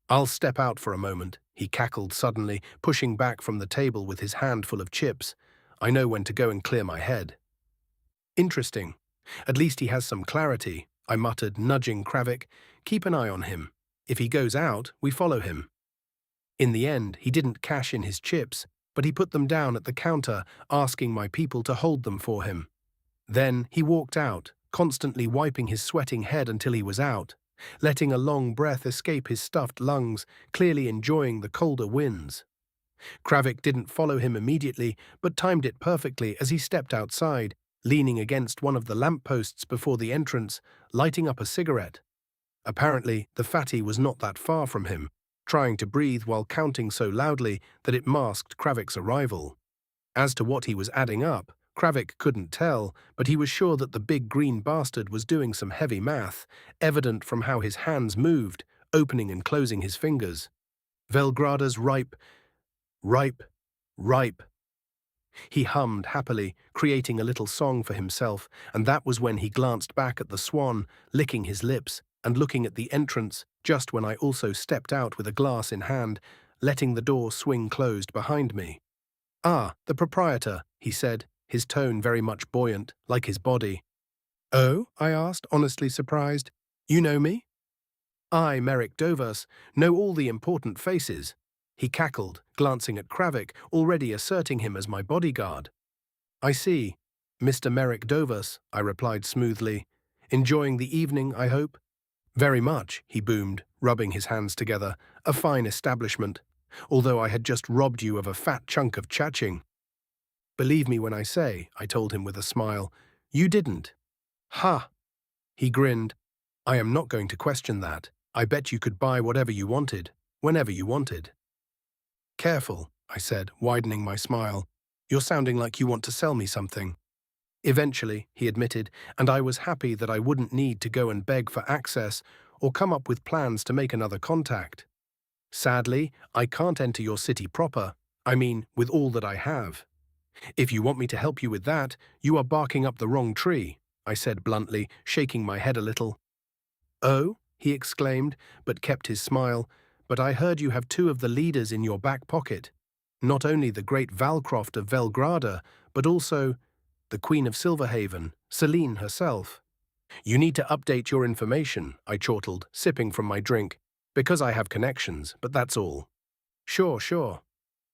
I'll step out for a moment, he cackled suddenly, pushing back from the table with his hand full of chips. I know when to go and clear my head. Interesting. At least he has some clarity, I muttered, nudging Kravic. Keep an eye on him. If he goes out, we follow him. In the end, he didn't cash in his chips, but he put them down at the counter, asking my people to hold them for him. Then he walked out, constantly wiping his sweating head until he was out, letting a long breath escape his stuffed lungs, clearly enjoying the colder winds. Kravic didn't follow him immediately, but timed it perfectly as he stepped outside, leaning against one of the lampposts before the entrance, lighting up a cigarette. Apparently, the fatty was not that far from him, trying to breathe while counting so loudly that it masked Kravic's arrival. As to what he was adding up, Kravic couldn't tell, but he was sure that the big green bastard was doing some heavy math, evident from how his hands moved, opening and closing his fingers. Velgrada's ripe, ripe, ripe. He hummed happily, creating a little song for himself, and that was when he glanced back at the swan, licking his lips, and looking at the entrance, just when I also stepped out with a glass in hand, letting the door swing closed behind me. Ah, the proprietor, he said, his tone very much buoyant, like his body. Oh, I asked, honestly surprised. You know me? I, Merrick Dovers, know all the important faces. He cackled, glancing at Kravic, already asserting him as my bodyguard. I see. Mr. Merrick Dovers, I replied smoothly. Enjoying the evening, I hope? Very much, he boomed, rubbing his hands together. A fine establishment, although I had just robbed you of a fat chunk of chaching. Believe me when I say, I told him with a smile, you didn't. Ha! He grinned. I am not going to question that. I bet you could buy whatever you wanted, whenever you wanted. Careful, I said, widening my smile. You're sounding like you want to sell me something. Eventually, he admitted, and I was happy that I wouldn't need to go and beg for access or come up with plans to make another contact. Sadly, I can't enter your city proper, I mean, with all that I have. If you want me to help you with that, you are barking up the wrong tree, I said bluntly, shaking my head a little. Oh, he exclaimed, but kept his smile. But I heard you have 2 of the leaders in your back pocket. Not only the great Valcroft of Velgrada, but also the Queen of Silverhaven, Celine herself. You need to update your information, I chortled, sipping from my drink. Because I have connections, but that's all. Sure.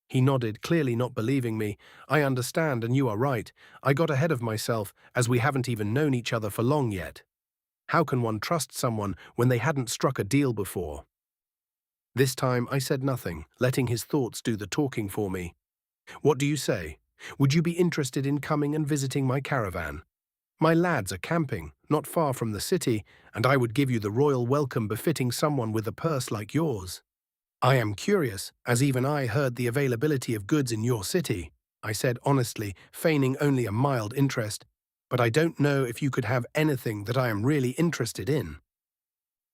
He nodded, clearly not believing me. I understand, and you are right. I got ahead of myself, as we haven't even known each other for long yet. How can one trust someone when they hadn't struck a deal before? This time I said nothing, letting his thoughts do the talking for me. What do you say? Would you be interested in coming and visiting my caravan? My lads are camping, not far from the city, and I would give you the royal welcome befitting someone with a purse like yours. I am curious, as even I heard the availability of goods in your city, I said honestly, feigning only a mild interest, but I don't know if you could have anything that I am really interested in.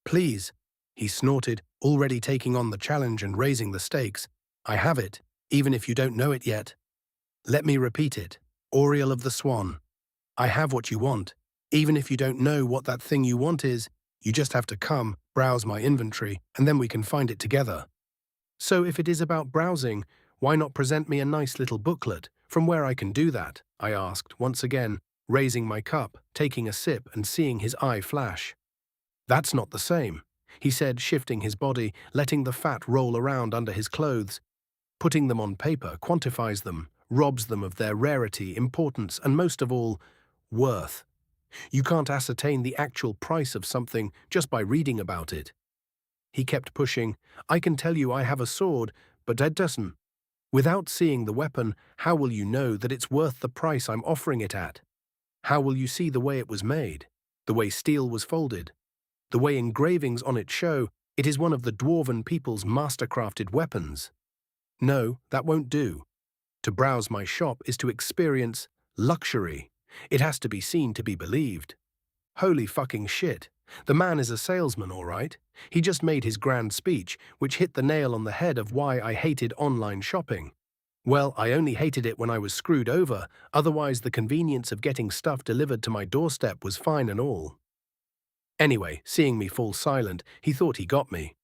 Please, he snorted, already taking on the challenge and raising the stakes. I have it, even if you don't know it yet. Let me repeat it. Auriel of the Swan. I have what you want. Even if you don't know what that thing you want is, you just have to come, browse my inventory, and then we can find it together. So if it is about browsing, why not present me a nice little booklet from where I can do that? I asked, once again, raising my cup, taking a sip and seeing his eye flash. That's not the same, he said, shifting his body, letting the fat roll around under his clothes. Putting them on paper quantifies them, robs them of their rarity, importance, and most of all, worth. You can't ascertain the actual price of something just by reading about it. He kept pushing. I can tell you I have a sword, but that doesn't. Without seeing the weapon, how will you know that it's worth the price I'm offering it at? How will you see the way it was made, the way steel was folded, the way engravings on it show it is one of the dwarven people's master-crafted weapons? No, that won't do. To browse my shop is to experience luxury. It has to be seen to be believed. Holy fucking shit. The man is a salesman, all right. He just made his grand speech, which hit the nail on the head of why I hated online shopping. Well, I only hated it when I was screwed over, otherwise the convenience of getting stuff delivered to my doorstep was fine and all. Anyway, seeing me fall silent, he thought he got me.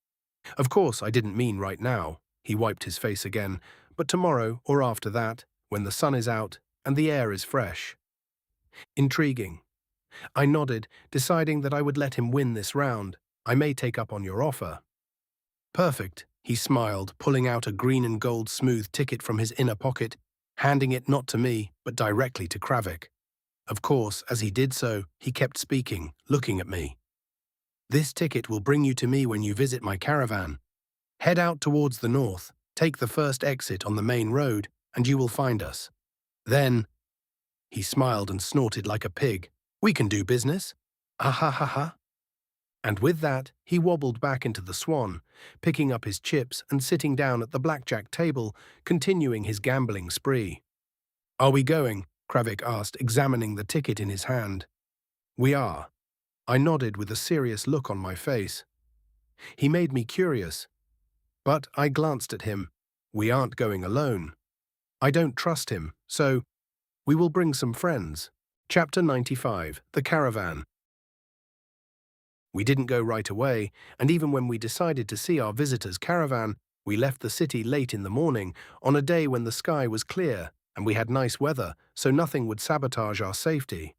Of course, I didn't mean right now. He wiped his face again, but tomorrow or after that, when the sun is out and the air is fresh. Intriguing. I nodded, deciding that I would let him win this round. I may take up on your offer. Perfect, he smiled, pulling out a green and gold smooth ticket from his inner pocket, handing it not to me, but directly to Kravik. Of course, as he did so, he kept speaking, looking at me. This ticket will bring you to me when you visit my caravan. Head out towards the north, take the first exit on the main road, and you will find us. Then, he smiled and snorted like a pig. We can do business. Ah ha ha ha. And with that, he wobbled back into the Swan, picking up his chips and sitting down at the blackjack table, continuing his gambling spree. Are we going? Kravik asked, examining the ticket in his hand. We are. I nodded with a serious look on my face. He made me curious. But I glanced at him. We aren't going alone. I don't trust him, so we will bring some friends. Chapter 95, The Caravan. We didn't go right away, and even when we decided to see our visitor's caravan, we left the city late in the morning, on a day when the sky was clear, and we had nice weather, so nothing would sabotage our safety.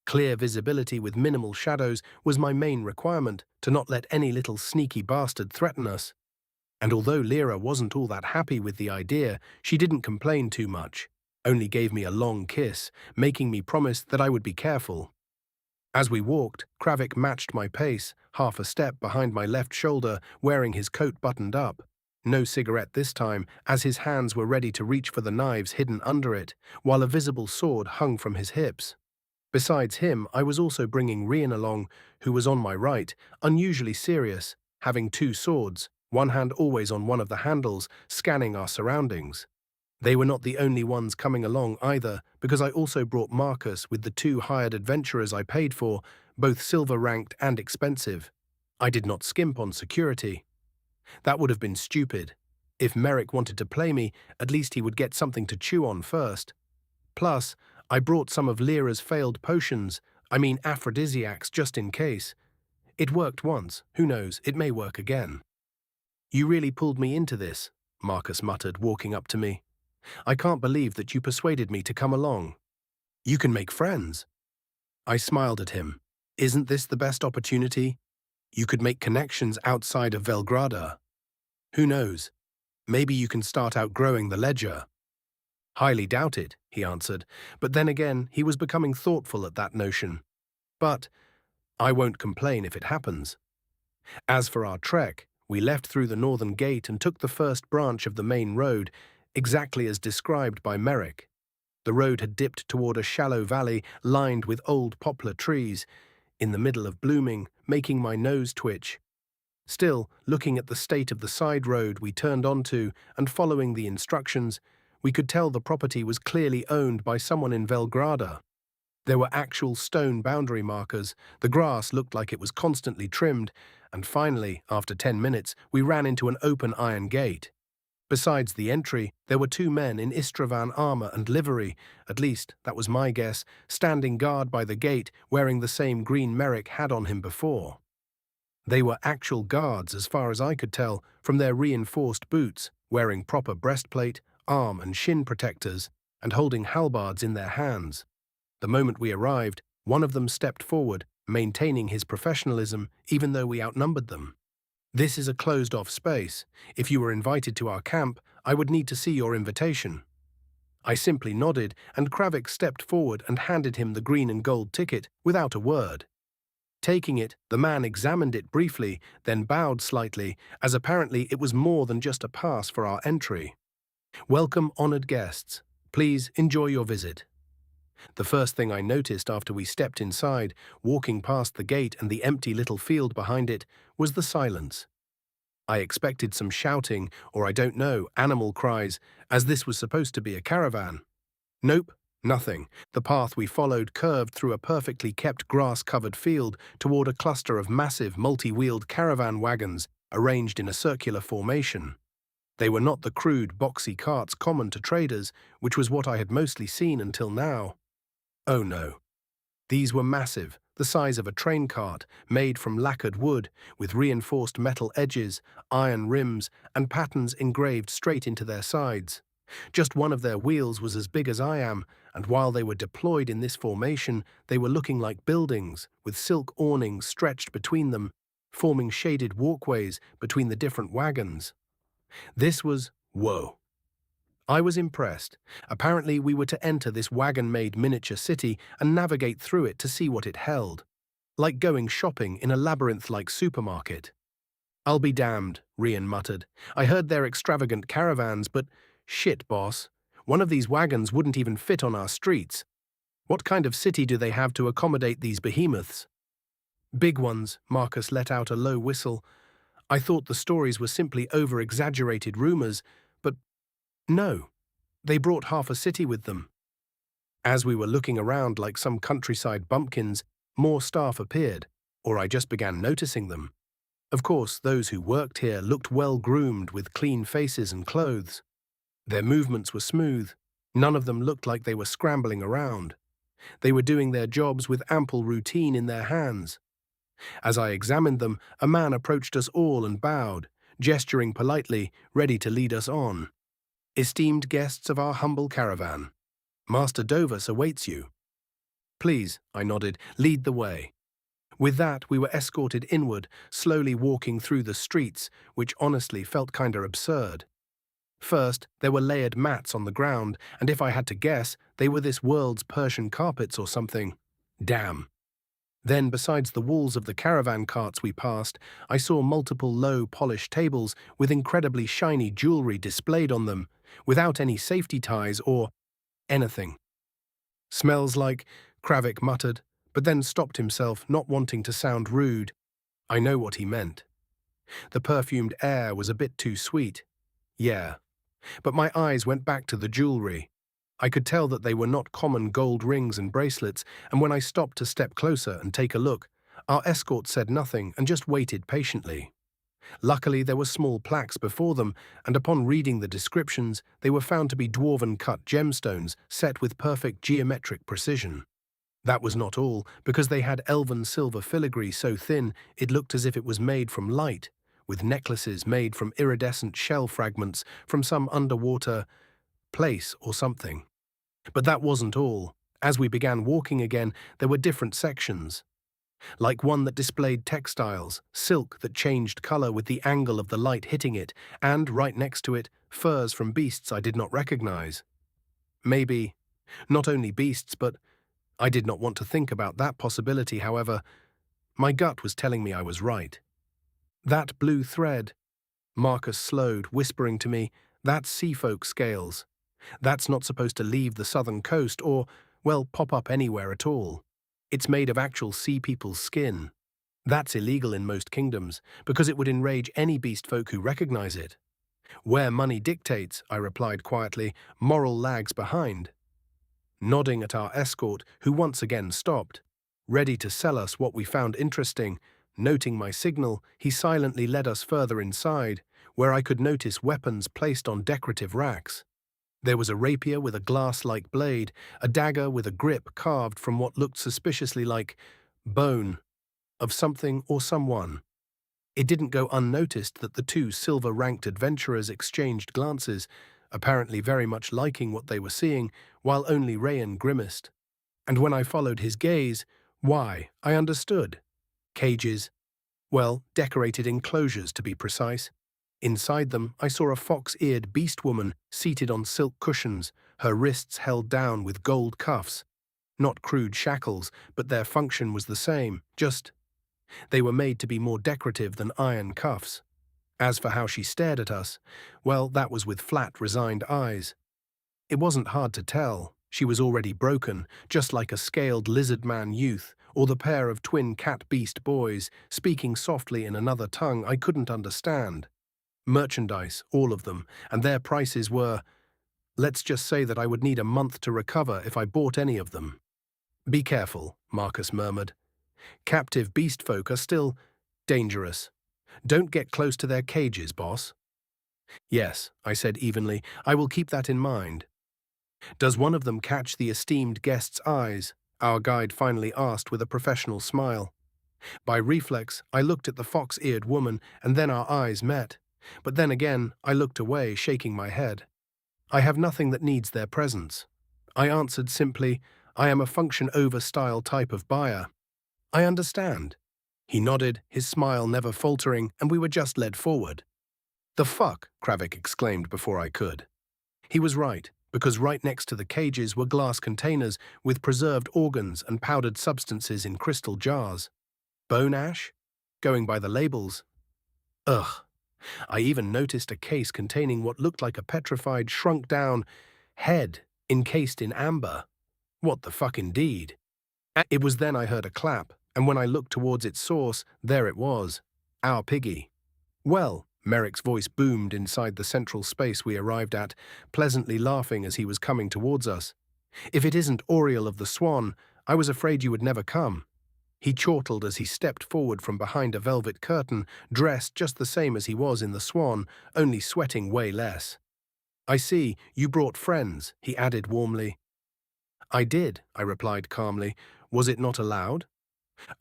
Clear visibility with minimal shadows was my main requirement, to not let any little sneaky bastard threaten us. And although Lyra wasn't all that happy with the idea, she didn't complain too much, only gave me a long kiss, making me promise that I would be careful. As we walked, Kravik matched my pace, half a step behind my left shoulder, wearing his coat buttoned up. No cigarette this time, as his hands were ready to reach for the knives hidden under it, while a visible sword hung from his hips. Besides him, I was also bringing Rian along, who was on my right, unusually serious, having two swords, one hand always on one of the handles, scanning our surroundings. They were not the only ones coming along either, because I also brought Marcus with the two hired adventurers I paid for, both silver-ranked and expensive. I did not skimp on security. That would have been stupid. If Merrick wanted to play me, at least he would get something to chew on first. Plus, I brought some of Lyra's failed potions, aphrodisiacs, just in case. It worked once, who knows, it may work again. You really pulled me into this, Marcus muttered, walking up to me. I can't believe that you persuaded me to come along. You can make friends. I smiled at him. Isn't this the best opportunity? You could make connections outside of Velgrada. Who knows? Maybe you can start outgrowing the ledger. Highly doubt it, he answered, but then again, he was becoming thoughtful at that notion. But I won't complain if it happens. As for our trek, we left through the northern gate and took the first branch of the main road, exactly as described by Merrick. The road had dipped toward a shallow valley lined with old poplar trees, in the middle of blooming, making my nose twitch. Still, looking at the state of the side road we turned onto and following the instructions, we could tell the property was clearly owned by someone in Velgrada. There were actual stone boundary markers, the grass looked like it was constantly trimmed, and finally, after 10 minutes, we ran into an open iron gate. Besides the entry, there were two men in Istravan armor and livery, at least that was my guess, standing guard by the gate wearing the same green Merrick had on him before. They were actual guards as far as I could tell from their reinforced boots, wearing proper breastplate, arm and shin protectors, and holding halberds in their hands. The moment we arrived, one of them stepped forward, maintaining his professionalism even though we outnumbered them. "This is a closed-off space. If you were invited to our camp, I would need to see your invitation." I simply nodded, and Kravik stepped forward and handed him the green and gold ticket without a word. Taking it, the man examined it briefly, then bowed slightly, as apparently it was more than just a pass for our entry. "Welcome, honored guests. Please enjoy your visit." The first thing I noticed after we stepped inside, walking past the gate and the empty little field behind it, was the silence. I expected some shouting, or I don't know, animal cries, as this was supposed to be a caravan. Nope, nothing. The path we followed curved through a perfectly kept grass-covered field toward a cluster of massive multi-wheeled caravan wagons arranged in a circular formation. They were not the crude, boxy carts common to traders, which was what I had mostly seen until now. Oh no. These were massive, the size of a train cart, made from lacquered wood, with reinforced metal edges, iron rims, and patterns engraved straight into their sides. Just one of their wheels was as big as I am, and while they were deployed in this formation, they were looking like buildings, with silk awnings stretched between them, forming shaded walkways between the different wagons. This was whoa. I was impressed. Apparently we were to enter this wagon-made miniature city and navigate through it to see what it held. Like going shopping in a labyrinth-like supermarket. "I'll be damned," Rian muttered. "I heard they're extravagant caravans, but shit, boss. One of these wagons wouldn't even fit on our streets. What kind of city do they have to accommodate these behemoths?" "Big ones," Marcus let out a low whistle. "I thought the stories were simply over-exaggerated rumors, but no, they brought half a city with them." As we were looking around like some countryside bumpkins, more staff appeared, or I just began noticing them. Of course, those who worked here looked well-groomed with clean faces and clothes. Their movements were smooth. None of them looked like they were scrambling around. They were doing their jobs with ample routine in their hands. As I examined them, a man approached us all and bowed, gesturing politely, ready to lead us on. "Esteemed guests of our humble caravan, Master Dovus awaits you." "Please," I nodded, "lead the way." With that, we were escorted inward, slowly walking through the streets, which honestly felt kinda absurd. First, there were layered mats on the ground, and if I had to guess, they were this world's Persian carpets or something. Damn. Then, besides the walls of the caravan carts we passed, I saw multiple low, polished tables with incredibly shiny jewelry displayed on them, without any safety ties or anything. "Smells like," Kravik muttered, but then stopped himself, not wanting to sound rude. I know what he meant. The perfumed air was a bit too sweet. Yeah. But my eyes went back to the jewelry. I could tell that they were not common gold rings and bracelets, and when I stopped to step closer and take a look, our escort said nothing and just waited patiently. Luckily, there were small plaques before them, and upon reading the descriptions, they were found to be dwarven-cut gemstones set with perfect geometric precision. That was not all, because they had elven silver filigree so thin it looked as if it was made from light, with necklaces made from iridescent shell fragments from some underwater place or something. But that wasn't all. As we began walking again, there were different sections. Like one that displayed textiles, silk that changed color with the angle of the light hitting it, and, right next to it, furs from beasts I did not recognize. Maybe, not only beasts, but I did not want to think about that possibility, however. My gut was telling me I was right. "That blue thread," Marcus slowed, whispering to me, "that's sea folk scales. That's not supposed to leave the southern coast or, well, pop up anywhere at all. It's made of actual sea people's skin. That's illegal in most kingdoms, because it would enrage any beast folk who recognize it. Where money dictates, I replied quietly, moral lags behind. Nodding at our escort, who once again stopped. Ready to sell us what we found interesting, noting my signal, he silently led us further inside, where I could notice weapons placed on decorative racks. There was a rapier with a glass-like blade, a dagger with a grip carved from what looked suspiciously like bone of something or someone. It didn't go unnoticed that the two silver-ranked adventurers exchanged glances, apparently very much liking what they were seeing, while only Rayan grimaced. And when I followed his gaze, why, I understood. Cages. Well, decorated enclosures, to be precise. Inside them, I saw a fox-eared beast woman seated on silk cushions, her wrists held down with gold cuffs. Not crude shackles, but their function was the same, just they were made to be more decorative than iron cuffs. As for how she stared at us, well, that was with flat, resigned eyes. It wasn't hard to tell. She was already broken, just like a scaled lizard-man youth, or the pair of twin cat-beast boys, speaking softly in another tongue I couldn't understand. Merchandise, all of them, and their prices were… Let's just say that I would need a month to recover if I bought any of them. Be careful, Marcus murmured. Captive beast folk are still dangerous. Don't get close to their cages, boss. Yes, I said evenly, I will keep that in mind. Does one of them catch the esteemed guest's eyes? Our guide finally asked with a professional smile. By reflex, I looked at the fox-eared woman, and then our eyes met. But then again, I looked away, shaking my head. I have nothing that needs their presence. I answered simply, I am a function-over-style type of buyer. I understand. He nodded, his smile never faltering, and we were just led forward. The fuck, Kravik exclaimed before I could. He was right, because right next to the cages were glass containers with preserved organs and powdered substances in crystal jars. Bone ash? Going by the labels. Ugh. I even noticed a case containing what looked like a petrified, shrunk-down head encased in amber. What the fuck indeed? It was then I heard a clap, and when I looked towards its source, there it was. Our piggy. Well, Merrick's voice boomed inside the central space we arrived at, pleasantly laughing as he was coming towards us. If it isn't Auriel of the Swan, I was afraid you would never come. He chortled as he stepped forward from behind a velvet curtain, dressed just the same as he was in the Swan, only sweating way less. I see, you brought friends, he added warmly. I did, I replied calmly. Was it not allowed?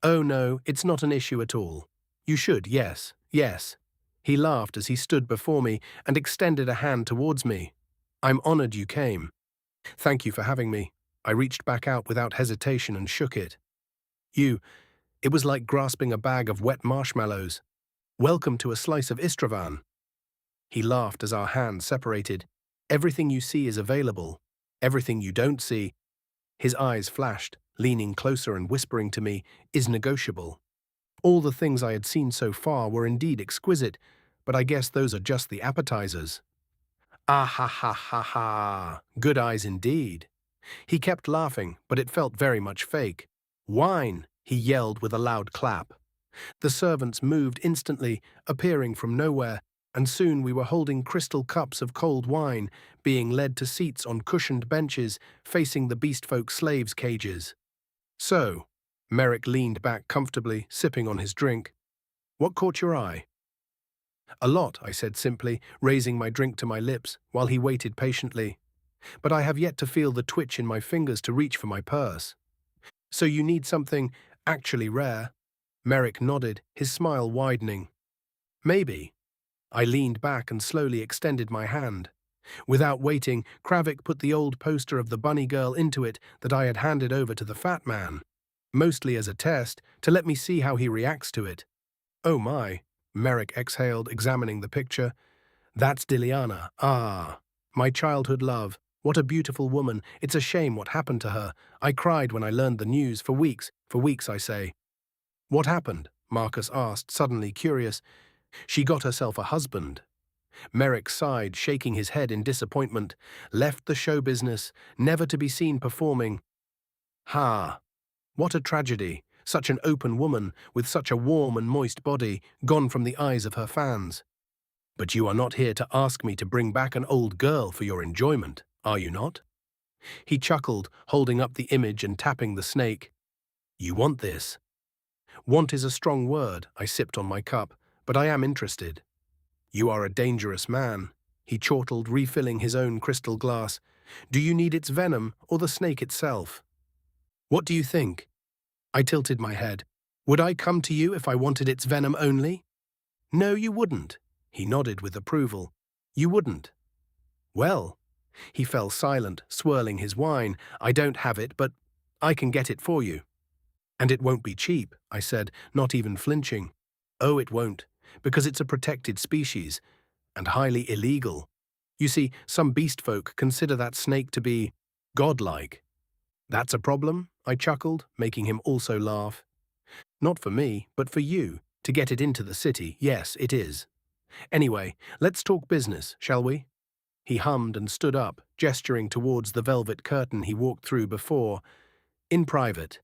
Oh no, it's not an issue at all. You should, yes, yes. He laughed as he stood before me and extended a hand towards me. I'm honored you came. Thank you for having me. I reached back out without hesitation and shook it. It was like grasping a bag of wet marshmallows. Welcome to a slice of Istravan. He laughed as our hands separated. Everything you see is available. Everything you don't see. His eyes flashed, leaning closer and whispering to me, is negotiable. All the things I had seen so far were indeed exquisite, but I guess those are just the appetizers. Ah ha ha ha ha, good eyes indeed. He kept laughing, but it felt very much fake. Wine, he yelled with a loud clap. The servants moved instantly, appearing from nowhere, and soon we were holding crystal cups of cold wine, being led to seats on cushioned benches facing the beastfolk slaves' cages. So, Merrick leaned back comfortably, sipping on his drink. What caught your eye? A lot, I said simply, raising my drink to my lips, while he waited patiently. But I have yet to feel the twitch in my fingers to reach for my purse. So you need something actually rare? Merrick nodded, his smile widening. Maybe. I leaned back and slowly extended my hand. Without waiting, Kravik put the old poster of the bunny girl into it that I had handed over to the fat man, mostly as a test, to let me see how he reacts to it. Oh my, Merrick exhaled, examining the picture. That's Diliana. Ah, my childhood love. What a beautiful woman. It's a shame what happened to her. I cried when I learned the news for weeks I say. What happened? Marcus asked, suddenly curious. She got herself a husband. Merrick sighed, shaking his head in disappointment. Left the show business, never to be seen performing. Ha! What a tragedy. Such an open woman, with such a warm and moist body, gone from the eyes of her fans. But you are not here to ask me to bring back an old girl for your enjoyment, are you not? He chuckled, holding up the image and tapping the snake. You want this? Want is a strong word, I sipped on my cup, but I am interested. You are a dangerous man, he chortled, refilling his own crystal glass. Do you need its venom or the snake itself? What do you think? I tilted my head. Would I come to you if I wanted its venom only? No, you wouldn't. He nodded with approval. You wouldn't. Well, he fell silent, swirling his wine. I don't have it, but I can get it for you. And it won't be cheap, I said, not even flinching. Oh, it won't, because it's a protected species, and highly illegal. You see, some beast folk consider that snake to be godlike. That's a problem, I chuckled, making him also laugh. Not for me, but for you, to get it into the city, yes, it is. Anyway, let's talk business, shall we? He hummed and stood up, gesturing towards the velvet curtain he walked through before. In private.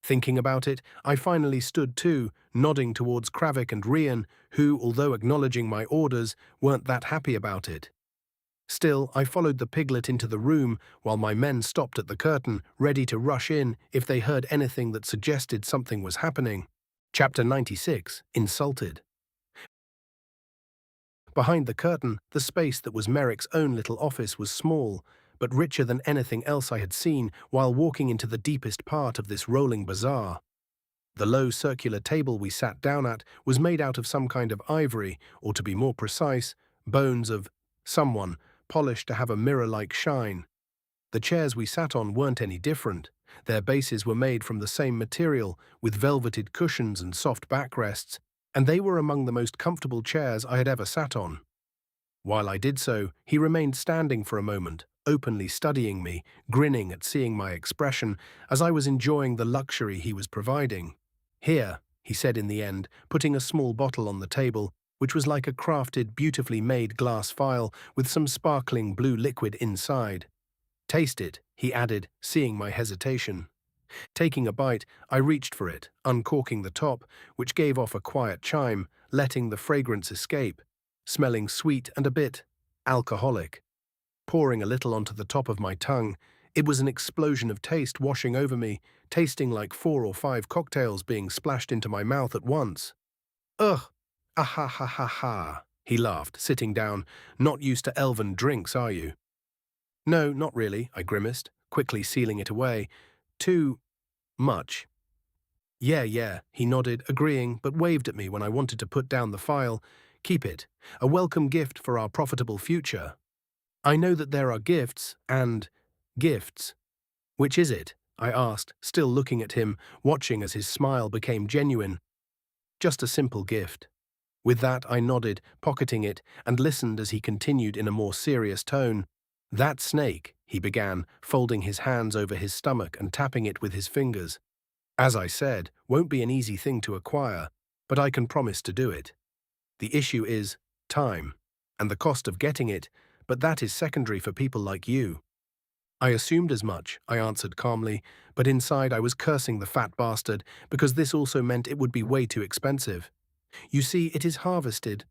Thinking about it, I finally stood too, nodding towards Kravik and Rian, who, although acknowledging my orders, weren't that happy about it. Still, I followed the piglet into the room while my men stopped at the curtain, ready to rush in if they heard anything that suggested something was happening. Chapter 96, Insulted. Behind the curtain, the space that was Merrick's own little office was small, but richer than anything else I had seen while walking into the deepest part of this rolling bazaar. The low circular table we sat down at was made out of some kind of ivory, or to be more precise, bones of someone, polished to have a mirror-like shine. The chairs we sat on weren't any different. Their bases were made from the same material, with velveted cushions and soft backrests, and they were among the most comfortable chairs I had ever sat on. While I did so, he remained standing for a moment, openly studying me, grinning at seeing my expression as I was enjoying the luxury he was providing. Here, he said in the end, putting a small bottle on the table, which was like a crafted, beautifully made glass vial with some sparkling blue liquid inside. Taste it, he added, seeing my hesitation. Taking a bite, I reached for it, uncorking the top, which gave off a quiet chime, letting the fragrance escape, smelling sweet and a bit alcoholic. Pouring a little onto the top of my tongue, it was an explosion of taste washing over me, tasting like 4 or 5 cocktails being splashed into my mouth at once. Ugh! Ah ha ha ha ha! He laughed, sitting down. Not used to elven drinks, are you? No, not really, I grimaced, quickly sealing it away. Too much. Yeah, he nodded, agreeing, but waved at me when I wanted to put down the file. Keep it. A welcome gift for our profitable future. I know that there are gifts and gifts. Which is it? I asked, still looking at him, watching as his smile became genuine. Just a simple gift. With that, I nodded, pocketing it, and listened as he continued in a more serious tone. That snake, he began, folding his hands over his stomach and tapping it with his fingers. As I said, won't be an easy thing to acquire, but I can promise to do it. The issue is time, and the cost of getting it, but that is secondary for people like you. I assumed as much, I answered calmly, but inside I was cursing the fat bastard because this also meant it would be way too expensive. You see, it is harvested.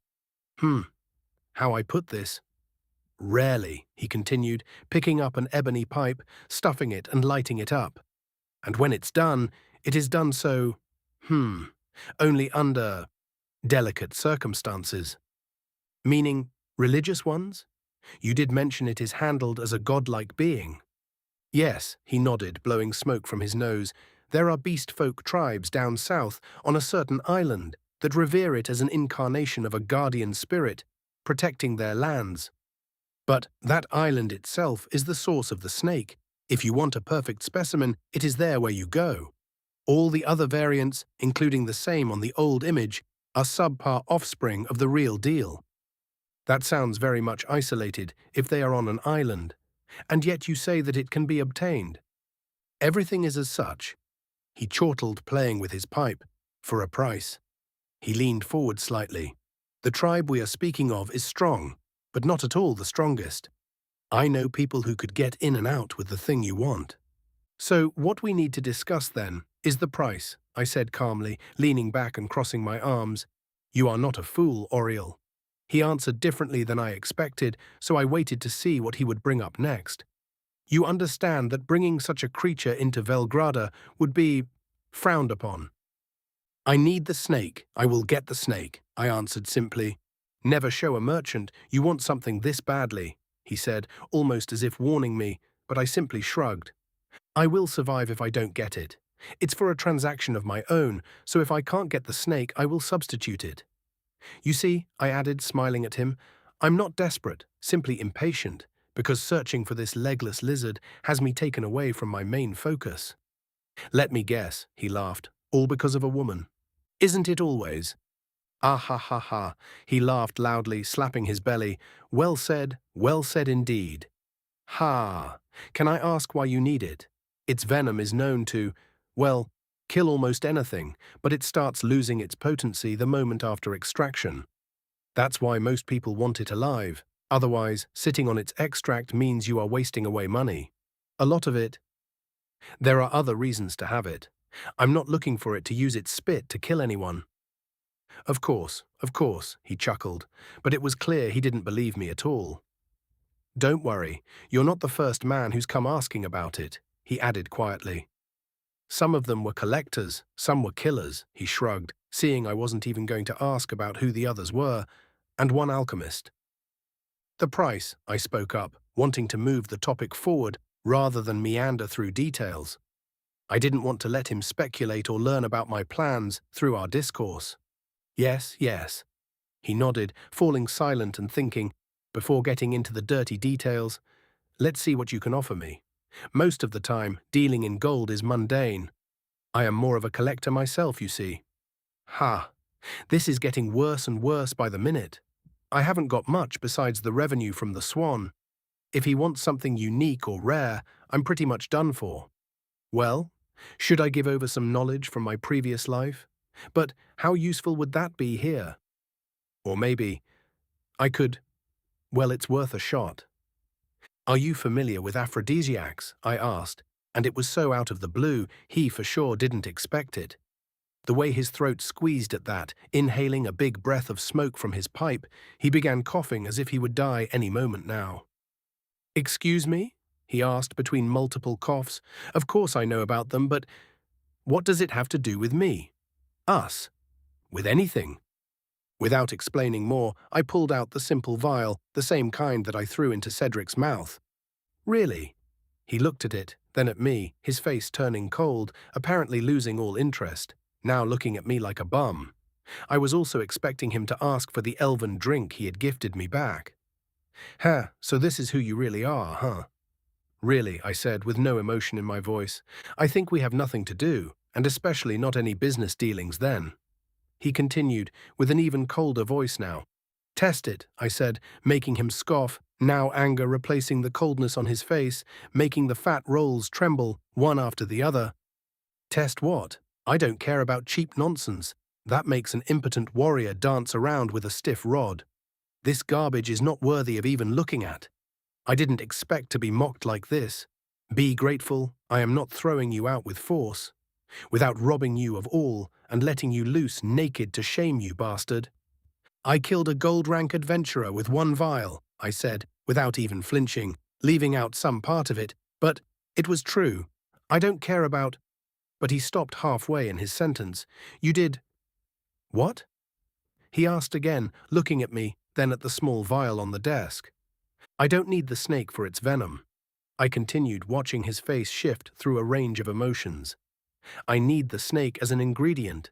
How I put this? Rarely, he continued, picking up an ebony pipe, stuffing it and lighting it up. And when it's done, it is done so, only under delicate circumstances. Meaning religious ones? You did mention it is handled as a godlike being. Yes, he nodded, blowing smoke from his nose. There are beast folk tribes down south on a certain island that revere it as an incarnation of a guardian spirit, protecting their lands. But that island itself is the source of the snake. If you want a perfect specimen, it is there where you go. All the other variants, including the same on the old image, are subpar offspring of the real deal. That sounds very much isolated if they are on an island, and yet you say that it can be obtained. Everything is as such. He chortled, playing with his pipe, for a price. He leaned forward slightly. The tribe we are speaking of is strong, but not at all the strongest. I know people who could get in and out with the thing you want. So what we need to discuss then is the price. I said calmly, leaning back and crossing my arms. You are not a fool, Auriel. He answered differently than I expected, so I waited to see what he would bring up next. You understand that bringing such a creature into Velgrada would be frowned upon. I need the snake. I will get the snake, I answered simply. Never show a merchant you want something this badly, he said, almost as if warning me, but I simply shrugged. I will survive if I don't get it. It's for a transaction of my own, so if I can't get the snake, I will substitute it. You see, I added, smiling at him, I'm not desperate, simply impatient, because searching for this legless lizard has me taken away from my main focus. Let me guess, he laughed, all because of a woman. Isn't it always? Ah ha ha ha, he laughed loudly, slapping his belly. Well said indeed. Ha, can I ask why you need it? Its venom is known to, well, kill almost anything, but it starts losing its potency the moment after extraction. That's why most people want it alive. Otherwise, sitting on its extract means you are wasting away money. A lot of it. There are other reasons to have it. I'm not looking for it to use its spit to kill anyone. Of course, he chuckled, but it was clear he didn't believe me at all. Don't worry, you're not the first man who's come asking about it, he added quietly. Some of them were collectors, some were killers, he shrugged, seeing I wasn't even going to ask about who the others were, and one alchemist. The price, I spoke up, wanting to move the topic forward rather than meander through details. I didn't want to let him speculate or learn about my plans through our discourse. Yes. He nodded, falling silent and thinking, before getting into the dirty details, let's see what you can offer me. Most of the time, dealing in gold is mundane. I am more of a collector myself, you see. Ha! This is getting worse and worse by the minute. I haven't got much besides the revenue from the swan. If he wants something unique or rare, I'm pretty much done for. Well, should I give over some knowledge from my previous life? But how useful would that be here? Or maybe I could, well, it's worth a shot. Are you familiar with aphrodisiacs? I asked, and it was so out of the blue, he for sure didn't expect it. The way his throat squeezed at that, inhaling a big breath of smoke from his pipe, he began coughing as if he would die any moment now. Excuse me? He asked between multiple coughs. Of course I know about them, but what does it have to do with me? Us? With anything? Without explaining more, I pulled out the simple vial, the same kind that I threw into Cedric's mouth. Really? He looked at it, then at me, his face turning cold, apparently losing all interest, now looking at me like a bum. I was also expecting him to ask for the elven drink he had gifted me back. So this is who you really are, huh? Really, I said, with no emotion in my voice. I think we have nothing to do, and especially not any business dealings then. He continued, with an even colder voice now. Test it, I said, making him scoff, now anger replacing the coldness on his face, making the fat rolls tremble, one after the other. Test what? I don't care about cheap nonsense. That makes an impotent warrior dance around with a stiff rod. This garbage is not worthy of even looking at. I didn't expect to be mocked like this. Be grateful, I am not throwing you out with force. Without robbing you of all and letting you loose naked to shame you, bastard. I killed a gold rank adventurer with one vial, I said, without even flinching, leaving out some part of it, but it was true. I don't care about... But he stopped halfway in his sentence. You did... What? He asked again, looking at me, then at the small vial on the desk. I don't need the snake for its venom. I continued, watching his face shift through a range of emotions. I need the snake as an ingredient.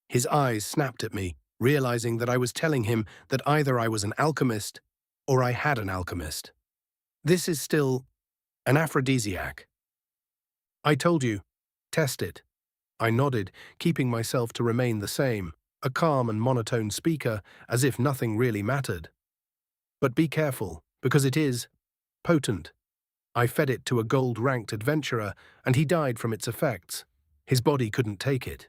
His eyes snapped at me, realizing that I was telling him that either I was an alchemist or I had an alchemist. This is still an aphrodisiac. I told you, test it. I nodded, keeping myself to remain the same, a calm and monotone speaker, as if nothing really mattered. But be careful, because it is potent. I fed it to a gold-ranked adventurer, and he died from its effects. His body couldn't take it.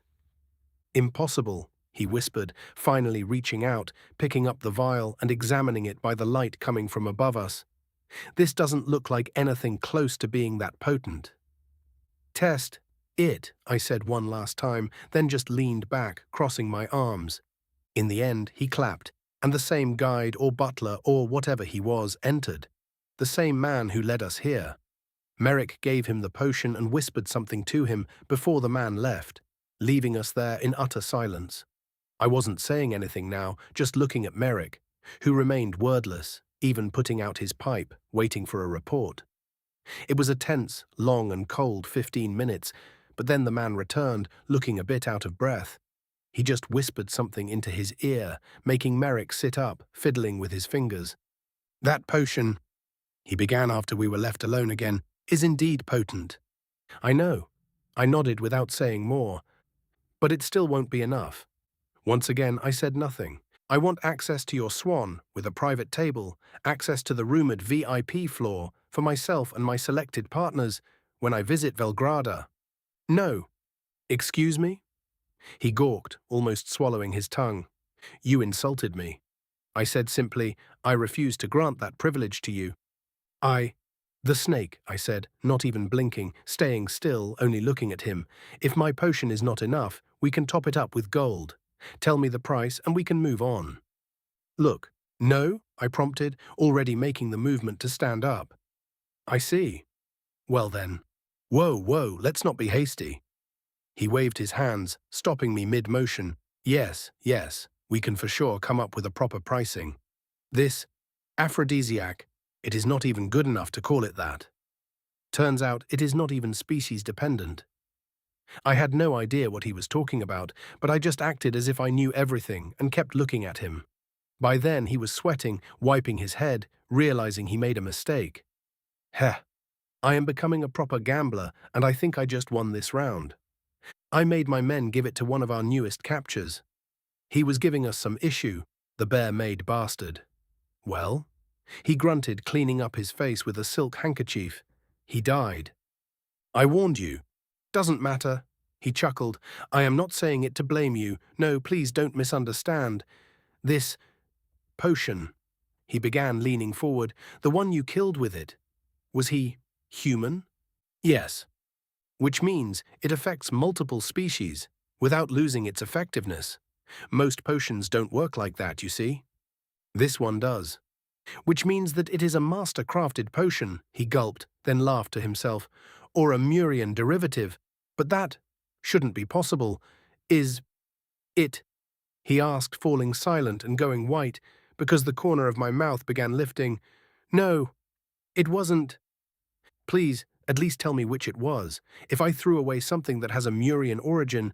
Impossible, he whispered, finally reaching out, picking up the vial and examining it by the light coming from above us. This doesn't look like anything close to being that potent. Test, It, I said one last time, then just leaned back, crossing my arms. In the end, he clapped, and the same guide or butler or whatever he was entered. The same man who led us here. Merrick gave him the potion and whispered something to him before the man left, leaving us there in utter silence. I wasn't saying anything now, just looking at Merrick, who remained wordless, even putting out his pipe, waiting for a report. It was a tense, long and cold 15 minutes, but then the man returned, looking a bit out of breath. He just whispered something into his ear, making Merrick sit up, fiddling with his fingers. That potion, he began after we were left alone again, is indeed potent. I know. I nodded without saying more. But it still won't be enough. Once again, I said nothing. I want access to your swan, with a private table, access to the rumored VIP floor, for myself and my selected partners, when I visit Velgrada. No. Excuse me? He gawked, almost swallowing his tongue. You insulted me. I said simply, I refuse to grant that privilege to you. The snake, I said, not even blinking, staying still, only looking at him. If my potion is not enough, we can top it up with gold. Tell me the price and we can move on. Look, no, I prompted, already making the movement to stand up. I see. Well then. Whoa, let's not be hasty. He waved his hands, stopping me mid-motion. Yes, we can for sure come up with a proper pricing. This aphrodisiac, it is not even good enough to call it that. Turns out it is not even species-dependent. I had no idea what he was talking about, but I just acted as if I knew everything and kept looking at him. By then he was sweating, wiping his head, realizing he made a mistake. Heh, I am becoming a proper gambler, and I think I just won this round. I made my men give it to one of our newest captures. He was giving us some issue, the bare-made bastard. Well? He grunted, cleaning up his face with a silk handkerchief. He died. I warned you. Doesn't matter. He chuckled. I am not saying it to blame you. No, please don't misunderstand. This potion, he began, leaning forward, the one you killed with it. Was he human? Yes. Which means it affects multiple species without losing its effectiveness. Most potions don't work like that, you see. This one does. Which means that it is a master-crafted potion, he gulped, then laughed to himself, or a Murian derivative. But that shouldn't be possible. Is it? He asked, falling silent and going white, because the corner of my mouth began lifting. No, it wasn't. Please, at least tell me which it was. If I threw away something that has a Murian origin,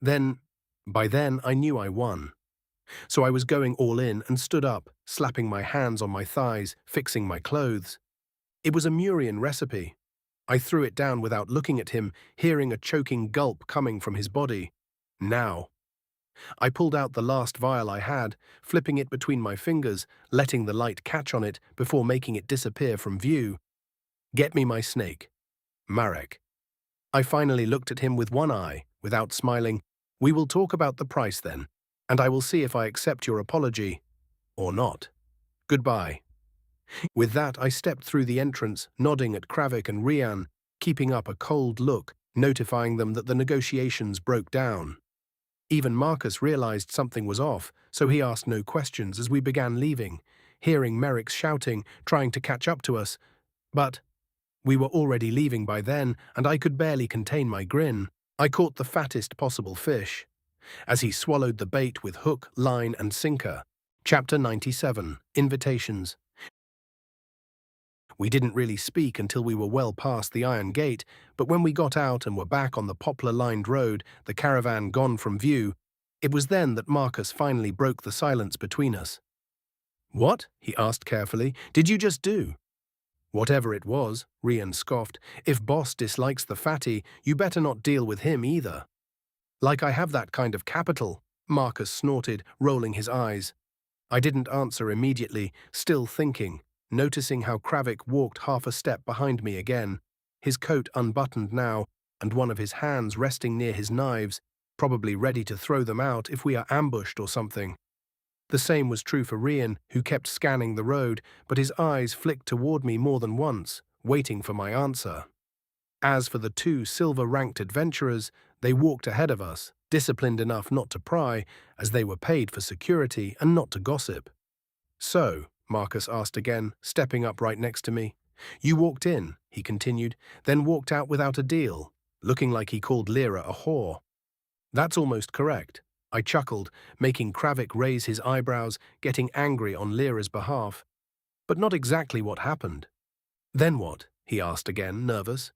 then, by then, I knew I won. So I was going all in and stood up, slapping my hands on my thighs, fixing my clothes. It was a Murian recipe. I threw it down without looking at him, hearing a choking gulp coming from his body. Now. I pulled out the last vial I had, flipping it between my fingers, letting the light catch on it before making it disappear from view. Get me my snake. Marek. I finally looked at him with one eye, without smiling. We will talk about the price then, and I will see if I accept your apology, or not. Goodbye. With that, I stepped through the entrance, nodding at Kravik and Rian, keeping up a cold look, notifying them that the negotiations broke down. Even Marcus realized something was off, so he asked no questions as we began leaving, hearing Merrick's shouting, trying to catch up to us. But we were already leaving by then, and I could barely contain my grin. I caught the fattest possible fish, as he swallowed the bait with hook, line, and sinker. Chapter 97, Invitations. We didn't really speak until we were well past the iron gate, but when we got out and were back on the poplar-lined road, the caravan gone from view, it was then that Marcus finally broke the silence between us. What? He asked carefully. Did you just do? Whatever it was, Rian scoffed. If boss dislikes the fatty, you better not deal with him either. Like I have that kind of capital, Marcus snorted, rolling his eyes. I didn't answer immediately, still thinking, noticing how Kravik walked half a step behind me again, his coat unbuttoned now, and one of his hands resting near his knives, probably ready to throw them out if we are ambushed or something. The same was true for Rian, who kept scanning the road, but his eyes flicked toward me more than once, waiting for my answer. As for the two silver-ranked adventurers, they walked ahead of us, disciplined enough not to pry, as they were paid for security and not to gossip. "So," Marcus asked again, stepping up right next to me. "You walked in," he continued, "then walked out without a deal, looking like he called Lyra a whore." "That's almost correct." I chuckled, making Kravik raise his eyebrows, getting angry on Lyra's behalf. "But not exactly what happened." "Then what?" he asked again, nervous.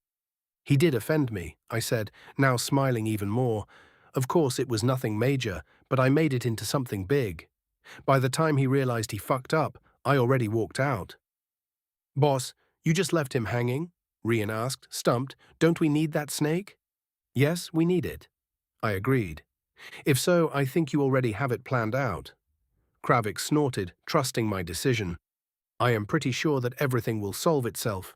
"He did offend me," I said, now smiling even more. "Of course it was nothing major, but I made it into something big. By the time he realized he fucked up, I already walked out." "Boss, you just left him hanging?" Rian asked, stumped. "Don't we need that snake?" "Yes, we need it." I agreed. "If so, I think you already have it planned out." Kravik snorted, trusting my decision. "I am pretty sure that everything will solve itself."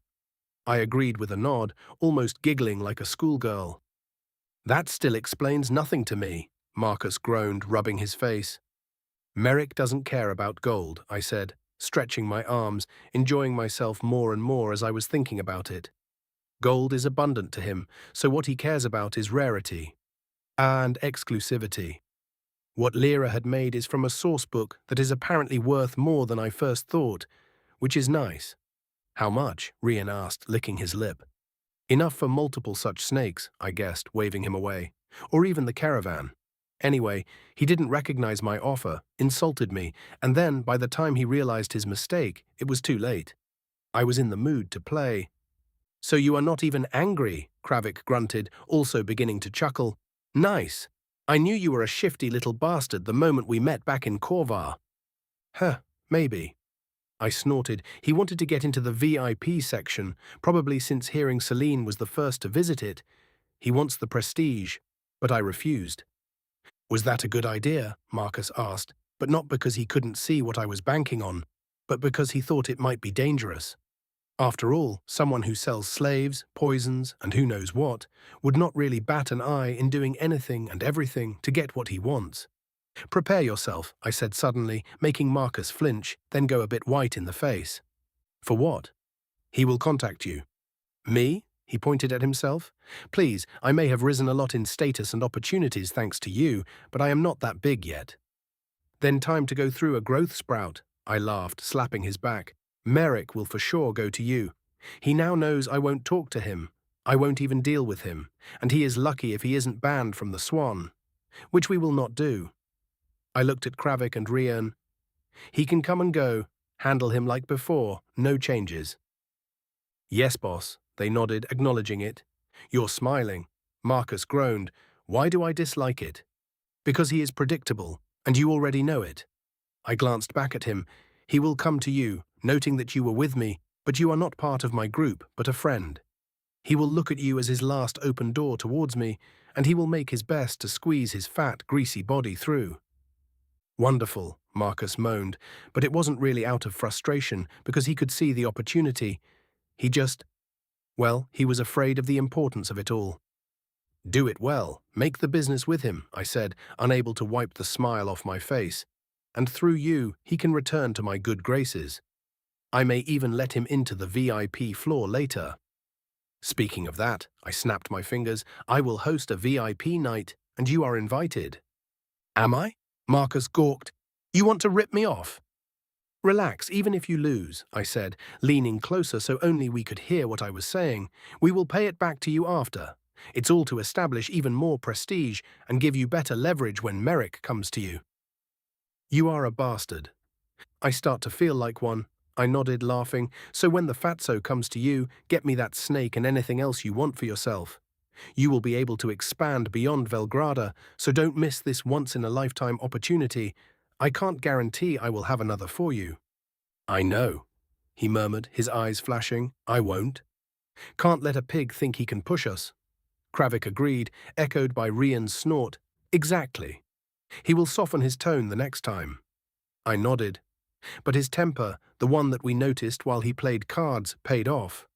I agreed with a nod, almost giggling like a schoolgirl. "That still explains nothing to me," Marcus groaned, rubbing his face. "Merrick doesn't care about gold," I said, stretching my arms, enjoying myself more and more as I was thinking about it. "Gold is abundant to him, so what he cares about is rarity and exclusivity. What Lyra had made is from a source book that is apparently worth more than I first thought, which is nice." "How much?" Rian asked, licking his lip. "Enough for multiple such snakes," I guessed, waving him away. "Or even the caravan." Anyway, he didn't recognize my offer, insulted me, and then, by the time he realized his mistake, it was too late. I was in the mood to play. "So you are not even angry," Kravik grunted, also beginning to chuckle. "Nice. I knew you were a shifty little bastard the moment we met back in Korvar." "Huh, maybe." I snorted. He wanted to get into the VIP section, probably since hearing Celine was the first to visit it. He wants the prestige, but I refused. "Was that a good idea?" Marcus asked, but not because he couldn't see what I was banking on, but because he thought it might be dangerous. After all, someone who sells slaves, poisons, and who knows what, would not really bat an eye in doing anything and everything to get what he wants. "Prepare yourself," I said suddenly, making Marcus flinch, then go a bit white in the face. "For what?" "He will contact you." "Me?" He pointed at himself. "Please, I may have risen a lot in status and opportunities thanks to you, but I am not that big yet." "Then time to go through a growth sprout," I laughed, slapping his back. "Merrick will for sure go to you. He now knows I won't talk to him. I won't even deal with him, and he is lucky if he isn't banned from the Swan. Which we will not do." I looked at Kravik and Rian. "He can come and go. Handle him like before, no changes." "Yes, boss," they nodded, acknowledging it. "You're smiling." Marcus groaned. "Why do I dislike it?" "Because he is predictable, and you already know it." I glanced back at him. "He will come to you, noting that you were with me, but you are not part of my group, but a friend. He will look at you as his last open door towards me, and he will make his best to squeeze his fat, greasy body through." "Wonderful," Marcus moaned, but it wasn't really out of frustration because he could see the opportunity. He just, well, he was afraid of the importance of it all. "Do it well. Make the business with him," I said, unable to wipe the smile off my face. "And through you, he can return to my good graces. I may even let him into the VIP floor later." "Speaking of that," I snapped my fingers, "I will host a VIP night, and you are invited." "Am I?" Marcus gawked. "You want to rip me off?" "Relax, even if you lose," I said, leaning closer so only we could hear what I was saying. "We will pay it back to you after. It's all to establish even more prestige and give you better leverage when Merrick comes to you." "You are a bastard." "I start to feel like one." I nodded, laughing. "So when the fatso comes to you, get me that snake and anything else you want for yourself. You will be able to expand beyond Velgrada, so don't miss this once-in-a-lifetime opportunity. I can't guarantee I will have another for you." "I know," he murmured, his eyes flashing. "I won't." "Can't let a pig think he can push us." Kravik agreed, echoed by Rian's snort. "Exactly. He will soften his tone the next time." I nodded. But his temper, the one that we noticed while he played cards, paid off.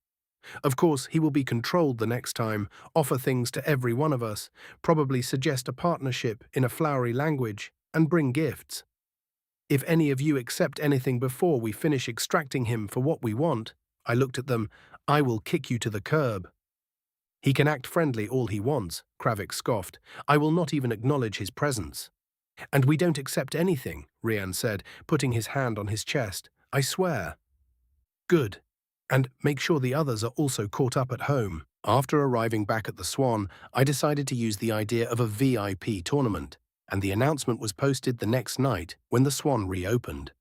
Of course, he will be controlled the next time, offer things to every one of us, probably suggest a partnership in a flowery language, and bring gifts. "If any of you accept anything before we finish extracting him for what we want," I looked at them, "I will kick you to the curb." He can act friendly all he wants, Kravik scoffed. I will not even acknowledge his presence. And we don't accept anything, Rian said, putting his hand on his chest. I swear. Good. And make sure the others are also caught up at home. After arriving back at the Swan, I decided to use the idea of a VIP tournament, and the announcement was posted the next night when the Swan reopened.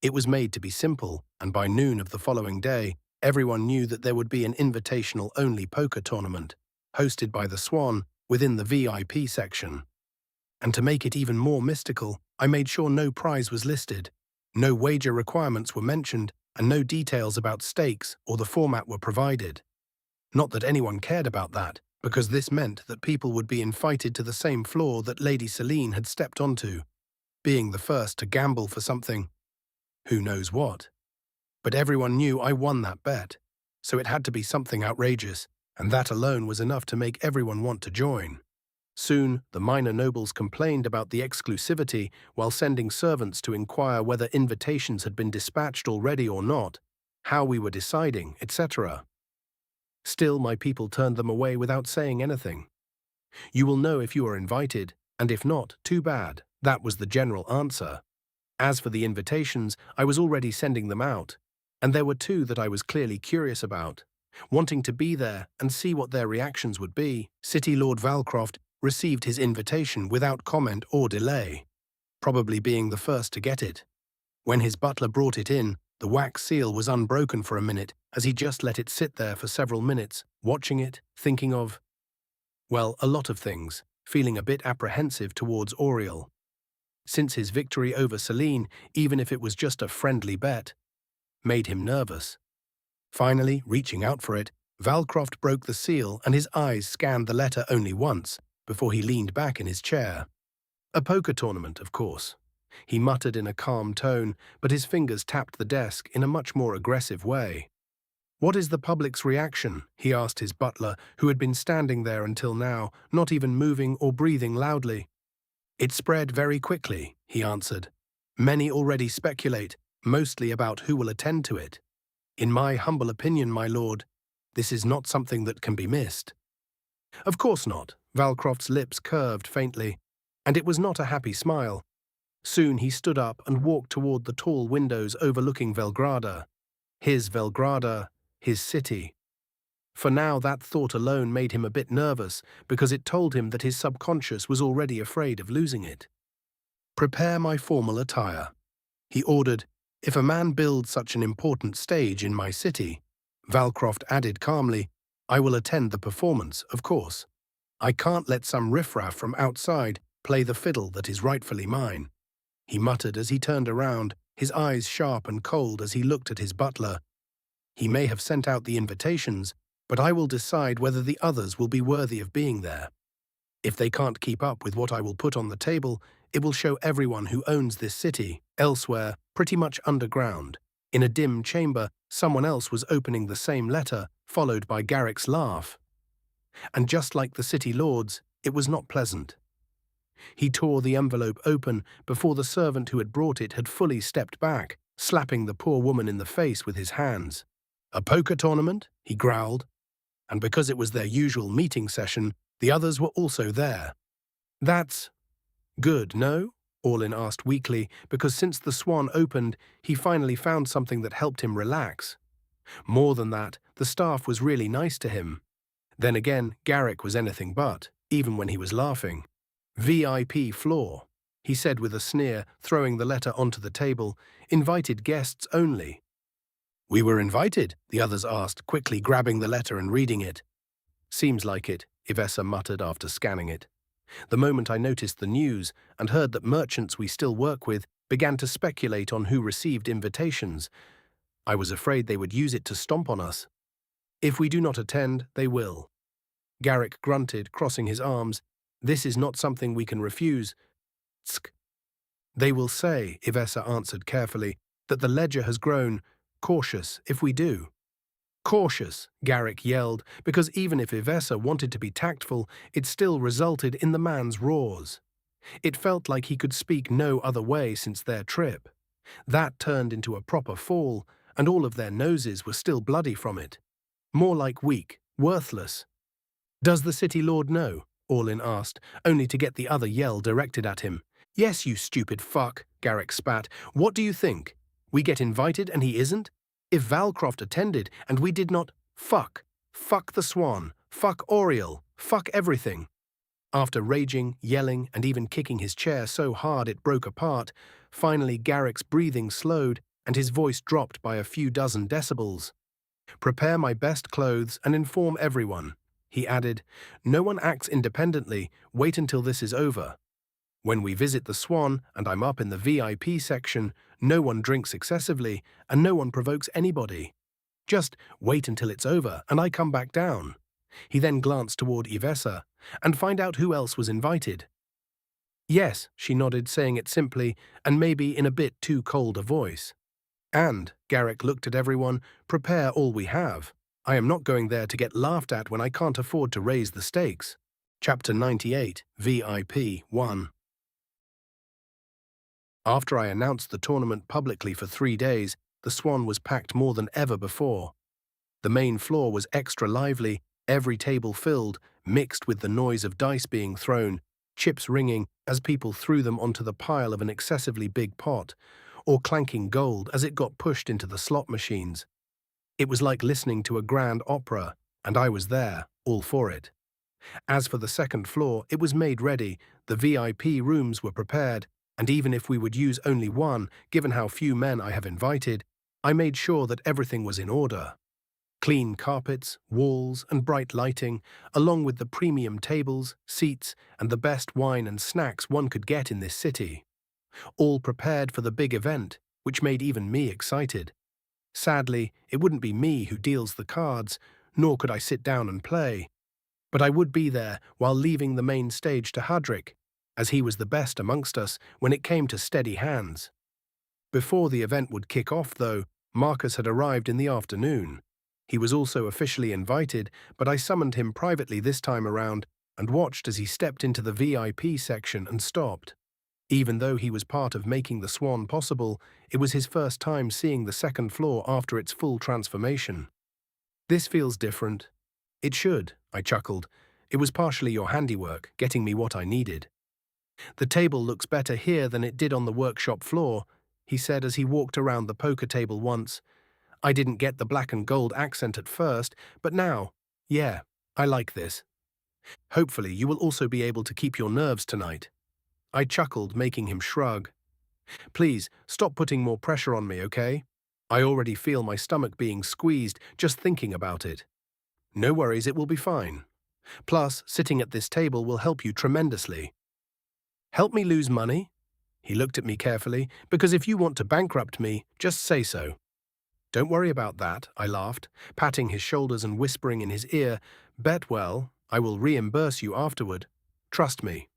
It was made to be simple, and by noon of the following day, everyone knew that there would be an invitational-only poker tournament, hosted by the Swan, within the VIP section. And to make it even more mystical, I made sure no prize was listed, no wager requirements were mentioned, and no details about stakes or the format were provided. Not that anyone cared about that, because this meant that people would be invited to the same floor that Lady Celine had stepped onto, being the first to gamble for something. Who knows what? But everyone knew I won that bet, so it had to be something outrageous, and that alone was enough to make everyone want to join. Soon, the minor nobles complained about the exclusivity while sending servants to inquire whether invitations had been dispatched already or not, how we were deciding, etc. Still, my people turned them away without saying anything. You will know if you are invited, and if not, too bad. That was the general answer. As for the invitations, I was already sending them out, and there were two that I was clearly curious about, wanting to be there and see what their reactions would be. City Lord Valcroft received his invitation without comment or delay, probably being the first to get it. When his butler brought it in, the wax seal was unbroken for a minute, as he just let it sit there for several minutes, watching it, thinking of, well, a lot of things, feeling a bit apprehensive towards Auriel. Since his victory over Celine, even if it was just a friendly bet, made him nervous. Finally, reaching out for it, Valcroft broke the seal and his eyes scanned the letter only once, before he leaned back in his chair. A poker tournament, of course. He muttered in a calm tone, but his fingers tapped the desk in a much more aggressive way. What is the public's reaction? He asked his butler, who had been standing there until now, not even moving or breathing loudly. It spread very quickly, he answered. Many already speculate, mostly about who will attend to it. In my humble opinion, my lord, this is not something that can be missed. Of course not. Valcroft's lips curved faintly, and it was not a happy smile. Soon he stood up and walked toward the tall windows overlooking Velgrada. His Velgrada, his city. For now, that thought alone made him a bit nervous, because it told him that his subconscious was already afraid of losing it. Prepare my formal attire, he ordered. If a man builds such an important stage in my city, Valcroft added calmly, I will attend the performance, of course. I can't let some riffraff from outside play the fiddle that is rightfully mine, he muttered as he turned around, his eyes sharp and cold as he looked at his butler. He may have sent out the invitations, but I will decide whether the others will be worthy of being there. If they can't keep up with what I will put on the table, it will show everyone who owns this city. Elsewhere, pretty much underground, in a dim chamber, someone else was opening the same letter, followed by Garrick's laugh. And just like the city lords, it was not pleasant. He tore the envelope open before the servant who had brought it had fully stepped back, slapping the poor woman in the face with his hands. A poker tournament? He growled. And because it was their usual meeting session, the others were also there. That's good, no? Orlin asked weakly, because since the Swan opened, he finally found something that helped him relax. More than that, the staff was really nice to him. Then again, Garrick was anything but, even when he was laughing. VIP floor, he said with a sneer, throwing the letter onto the table. Invited guests only. We were invited, the others asked, quickly grabbing the letter and reading it. Seems like it, Ivessa muttered after scanning it. The moment I noticed the news and heard that merchants we still work with began to speculate on who received invitations, I was afraid they would use it to stomp on us. If we do not attend, they will. Garrick grunted, crossing his arms. This is not something we can refuse. Tsk. They will say, Ivessa answered carefully, that the ledger has grown cautious if we do. Cautious, Garrick yelled, because even if Ivessa wanted to be tactful, it still resulted in the man's roars. It felt like he could speak no other way since their trip. That turned into a proper fall, and all of their noses were still bloody from it. More like weak, worthless. Does the city lord know? Orlin asked, only to get the other yell directed at him. Yes, you stupid fuck, Garrick spat. What do you think? We get invited and he isn't? If Valcroft attended and we did not, fuck. Fuck the Swan. Fuck Auriel. Fuck everything. After raging, yelling, and even kicking his chair so hard it broke apart, finally Garrick's breathing slowed and his voice dropped by a few dozen decibels. Prepare my best clothes and inform everyone. He added, no one acts independently, wait until this is over. When we visit the Swan and I'm up in the VIP section, no one drinks excessively and no one provokes anybody. Just wait until it's over and I come back down. He then glanced toward Ivessa and find out who else was invited. Yes, she nodded, saying it simply and maybe in a bit too cold a voice. And, Garrick looked at everyone, prepare all we have. I am not going there to get laughed at when I can't afford to raise the stakes. Chapter 98, VIP 1. After I announced the tournament publicly for 3 days, the Swan was packed more than ever before. The main floor was extra lively, every table filled, mixed with the noise of dice being thrown, chips ringing as people threw them onto the pile of an excessively big pot, or clanking gold as it got pushed into the slot machines. It was like listening to a grand opera, and I was there, all for it. As for the second floor, it was made ready, the VIP rooms were prepared, and even if we would use only one, given how few men I have invited, I made sure that everything was in order. Clean carpets, walls, and bright lighting, along with the premium tables, seats, and the best wine and snacks one could get in this city. All prepared for the big event, which made even me excited. Sadly, it wouldn't be me who deals the cards, nor could I sit down and play. But I would be there while leaving the main stage to Hadrick, as he was the best amongst us when it came to steady hands. Before the event would kick off, though, Marcus had arrived in the afternoon. He was also officially invited, but I summoned him privately this time around and watched as he stepped into the VIP section and stopped. Even though he was part of making the Swan possible, it was his first time seeing the second floor after its full transformation. This feels different. It should, I chuckled. It was partially your handiwork, getting me what I needed. The table looks better here than it did on the workshop floor, he said as he walked around the poker table once. I didn't get the black and gold accent at first, but now, yeah, I like this. Hopefully you will also be able to keep your nerves tonight. I chuckled, making him shrug. Please, stop putting more pressure on me, okay? I already feel my stomach being squeezed just thinking about it. No worries, it will be fine. Plus, sitting at this table will help you tremendously. Help me lose money? He looked at me carefully, because if you want to bankrupt me, just say so. Don't worry about that, I laughed, patting his shoulders and whispering in his ear, bet well, I will reimburse you afterward. Trust me.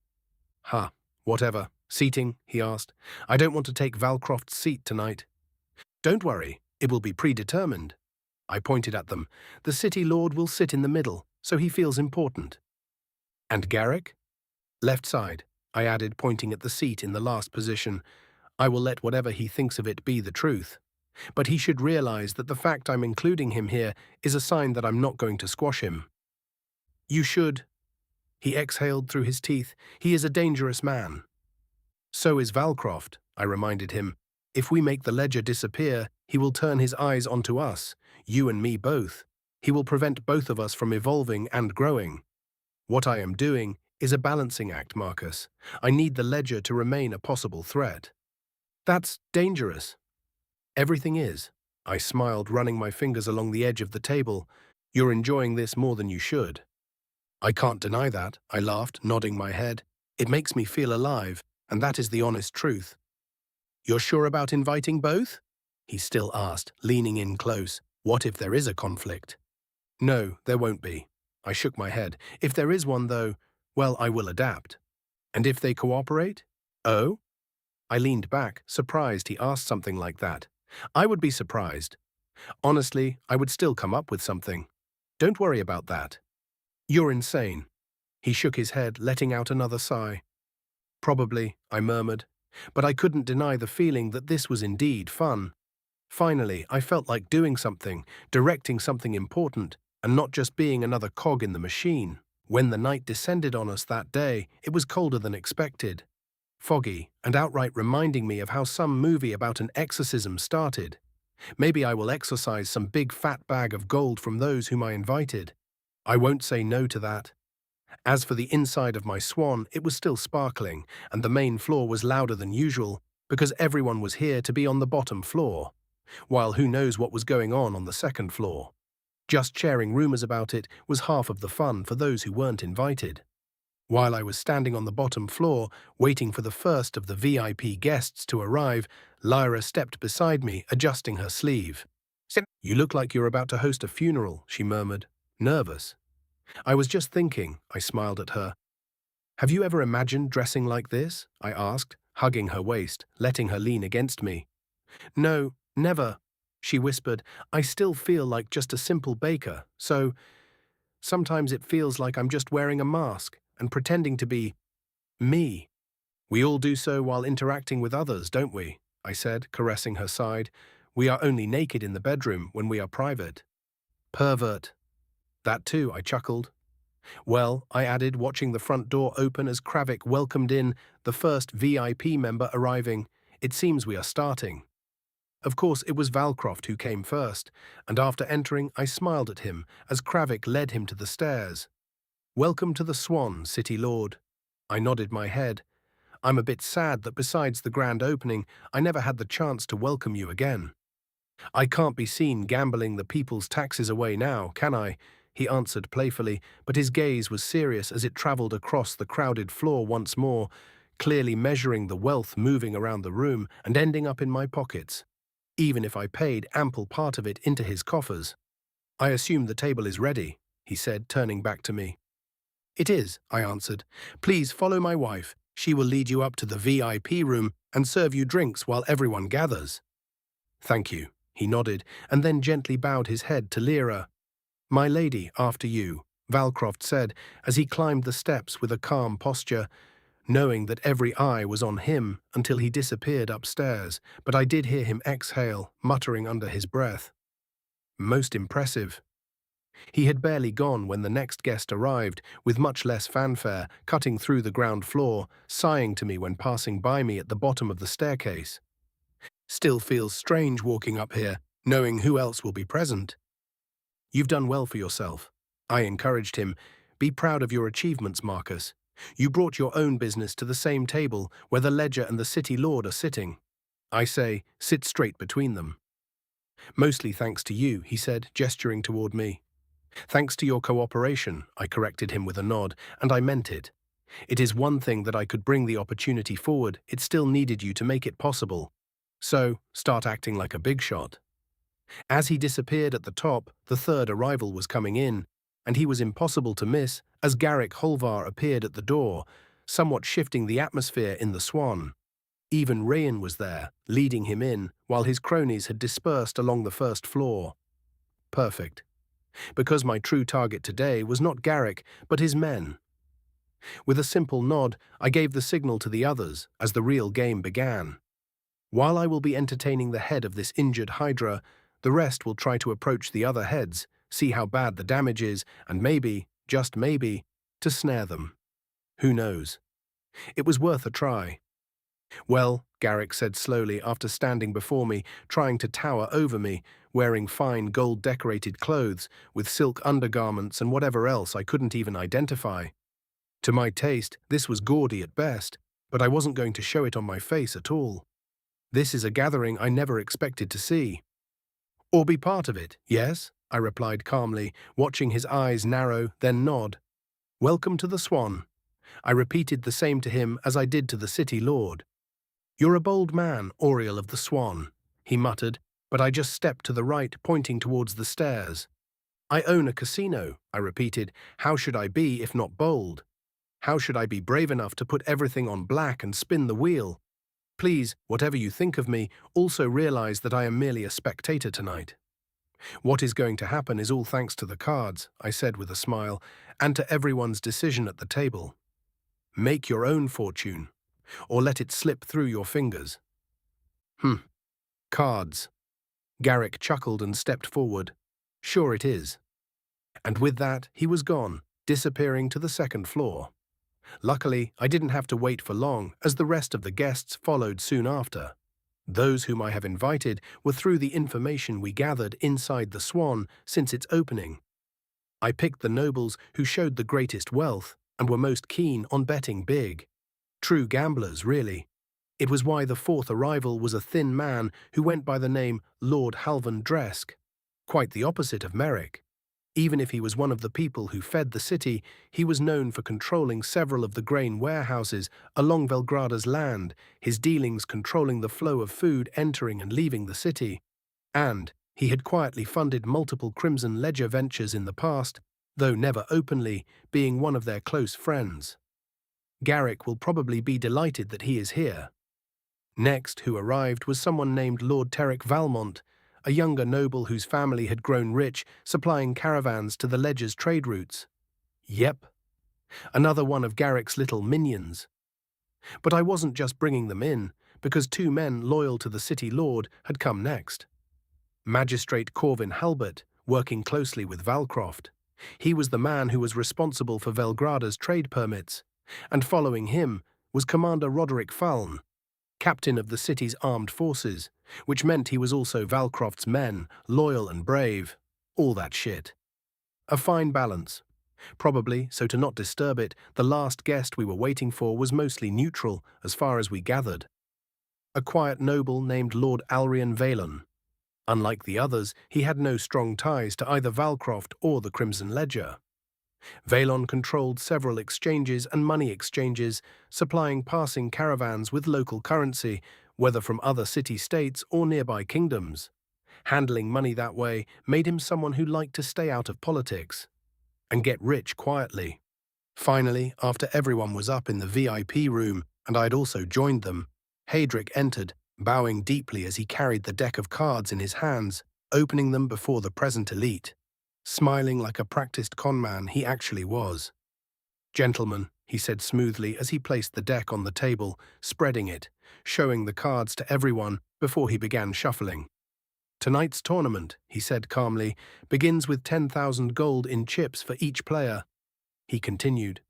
Ha, whatever. Seating, he asked. I don't want to take Valcroft's seat tonight. Don't worry, it will be predetermined. I pointed at them. The city lord will sit in the middle, so he feels important. And Garrick? Left side, I added, pointing at the seat in the last position. I will let whatever he thinks of it be the truth. But he should realize that the fact I'm including him here is a sign that I'm not going to squash him. You should. He exhaled through his teeth. He is a dangerous man. So is Valcroft, I reminded him. If we make the ledger disappear, he will turn his eyes onto us, you and me both. He will prevent both of us from evolving and growing. What I am doing is a balancing act, Marcus. I need the ledger to remain a possible threat. That's dangerous. Everything is. I smiled, running my fingers along the edge of the table. You're enjoying this more than you should. I can't deny that, I laughed, nodding my head. It makes me feel alive, and that is the honest truth. You're sure about inviting both? He still asked, leaning in close. What if there is a conflict? No, there won't be. I shook my head. If there is one, though, well, I will adapt. And if they cooperate? Oh? I leaned back, surprised he asked something like that. I would be surprised. Honestly, I would still come up with something. Don't worry about that. You're insane. He shook his head, letting out another sigh. Probably, I murmured, but I couldn't deny the feeling that this was indeed fun. Finally, I felt like doing something, directing something important, and not just being another cog in the machine. When the night descended on us that day, it was colder than expected, foggy, and outright reminding me of how some movie about an exorcism started. Maybe I will exorcise some big fat bag of gold from those whom I invited. I won't say no to that. As for the inside of my swan, it was still sparkling, and the main floor was louder than usual, because everyone was here to be on the bottom floor, while who knows what was going on the second floor. Just sharing rumors about it was half of the fun for those who weren't invited. While I was standing on the bottom floor, waiting for the first of the VIP guests to arrive, Lyra stepped beside me, adjusting her sleeve. "You look like you're about to host a funeral," she murmured, nervous. "I was just thinking," I smiled at her. "Have you ever imagined dressing like this?" I asked, hugging her waist, letting her lean against me. "No, never," she whispered. "I still feel like just a simple baker, so sometimes it feels like I'm just wearing a mask and pretending to be me." "We all do so while interacting with others, don't we?" I said, caressing her side. "We are only naked in the bedroom when we are private." "Pervert." "That too," I chuckled. "Well," I added, watching the front door open as Kravik welcomed in the first VIP member arriving, "it seems we are starting." Of course, it was Valcroft who came first, and after entering, I smiled at him as Kravik led him to the stairs. "Welcome to the Swan, City Lord." I nodded my head. "I'm a bit sad that besides the grand opening, I never had the chance to welcome you again." "I can't be seen gambling the people's taxes away now, can I?" he answered playfully, but his gaze was serious as it traveled across the crowded floor once more, clearly measuring the wealth moving around the room and ending up in my pockets, even if I paid ample part of it into his coffers. "I assume the table is ready," he said, turning back to me. "It is," I answered. "Please follow my wife. She will lead you up to the VIP room and serve you drinks while everyone gathers." "Thank you," he nodded, and then gently bowed his head to Lyra. "My lady, after you," Valcroft said as he climbed the steps with a calm posture, knowing that every eye was on him until he disappeared upstairs, but I did hear him exhale, muttering under his breath. "Most impressive." He had barely gone when the next guest arrived, with much less fanfare, cutting through the ground floor, sighing to me when passing by me at the bottom of the staircase. "Still feels strange walking up here, knowing who else will be present." "You've done well for yourself." I encouraged him. "Be proud of your achievements, Marcus. You brought your own business to the same table where the ledger and the city lord are sitting. I say, sit straight between them." "Mostly thanks to you," he said, gesturing toward me. "Thanks to your cooperation," I corrected him with a nod, and I meant it. "It is one thing that I could bring the opportunity forward, it still needed you to make it possible. So, start acting like a big shot." As he disappeared at the top, the third arrival was coming in, and he was impossible to miss as Garrick Holvar appeared at the door, somewhat shifting the atmosphere in the Swan. Even Rayan was there, leading him in, while his cronies had dispersed along the first floor. Perfect. Because my true target today was not Garrick, but his men. With a simple nod, I gave the signal to the others as the real game began. While I will be entertaining the head of this injured Hydra, the rest will try to approach the other heads, see how bad the damage is, and maybe, just maybe, to snare them. Who knows? It was worth a try. "Well," Garrick said slowly after standing before me, trying to tower over me, wearing fine gold-decorated clothes, with silk undergarments and whatever else I couldn't even identify. To my taste, this was gaudy at best, but I wasn't going to show it on my face at all. This is a gathering I never expected to see. "Or be part of it, yes?" I replied calmly, watching his eyes narrow, then nod. "Welcome to the Swan." I repeated the same to him as I did to the city lord. "You're a bold man, Auriel of the Swan," he muttered, but I just stepped to the right, pointing towards the stairs. "I own a casino," I repeated. "How should I be if not bold? How should I be brave enough to put everything on black and spin the wheel? Please, whatever you think of me, also realize that I am merely a spectator tonight." "What is going to happen is all thanks to the cards," I said with a smile, "and to everyone's decision at the table. Make your own fortune, or let it slip through your fingers." Cards." Garrick chuckled and stepped forward. "Sure it is." And with that, he was gone, disappearing to the second floor. Luckily, I didn't have to wait for long, as the rest of the guests followed soon after. Those whom I have invited were through the information we gathered inside the Swan since its opening. I picked the nobles who showed the greatest wealth and were most keen on betting big. True gamblers, really. It was why the fourth arrival was a thin man who went by the name Lord Halvan Dresk. Quite the opposite of Merrick. Even if he was one of the people who fed the city, he was known for controlling several of the grain warehouses along Velgrada's land, his dealings controlling the flow of food entering and leaving the city. And he had quietly funded multiple Crimson Ledger ventures in the past, though never openly, being one of their close friends. Garrick will probably be delighted that he is here. Next who arrived was someone named Lord Terrick Valmont, a younger noble whose family had grown rich, supplying caravans to the Ledger's trade routes. Yep, another one of Garrick's little minions. But I wasn't just bringing them in, because two men loyal to the city lord had come next. Magistrate Corvin Halbert, working closely with Valcroft. He was the man who was responsible for Velgrada's trade permits, and following him was Commander Roderick Faln, captain of the city's armed forces, which meant he was also Valcroft's men, loyal and brave. All that shit. A fine balance. Probably, so to not disturb it, the last guest we were waiting for was mostly neutral, as far as we gathered. A quiet noble named Lord Alrian Valon. Unlike the others, he had no strong ties to either Valcroft or the Crimson Ledger. Valon controlled several exchanges and money exchanges, supplying passing caravans with local currency, whether from other city-states or nearby kingdoms. Handling money that way made him someone who liked to stay out of politics and get rich quietly. Finally, after everyone was up in the VIP room, and I'd also joined them, Hadrick entered, bowing deeply as he carried the deck of cards in his hands, opening them before the present elite. Smiling like a practiced conman he actually was. "Gentlemen," he said smoothly as he placed the deck on the table, spreading it, showing the cards to everyone before he began shuffling. "Tonight's tournament," he said calmly, "begins with 10,000 gold in chips for each player." He continued.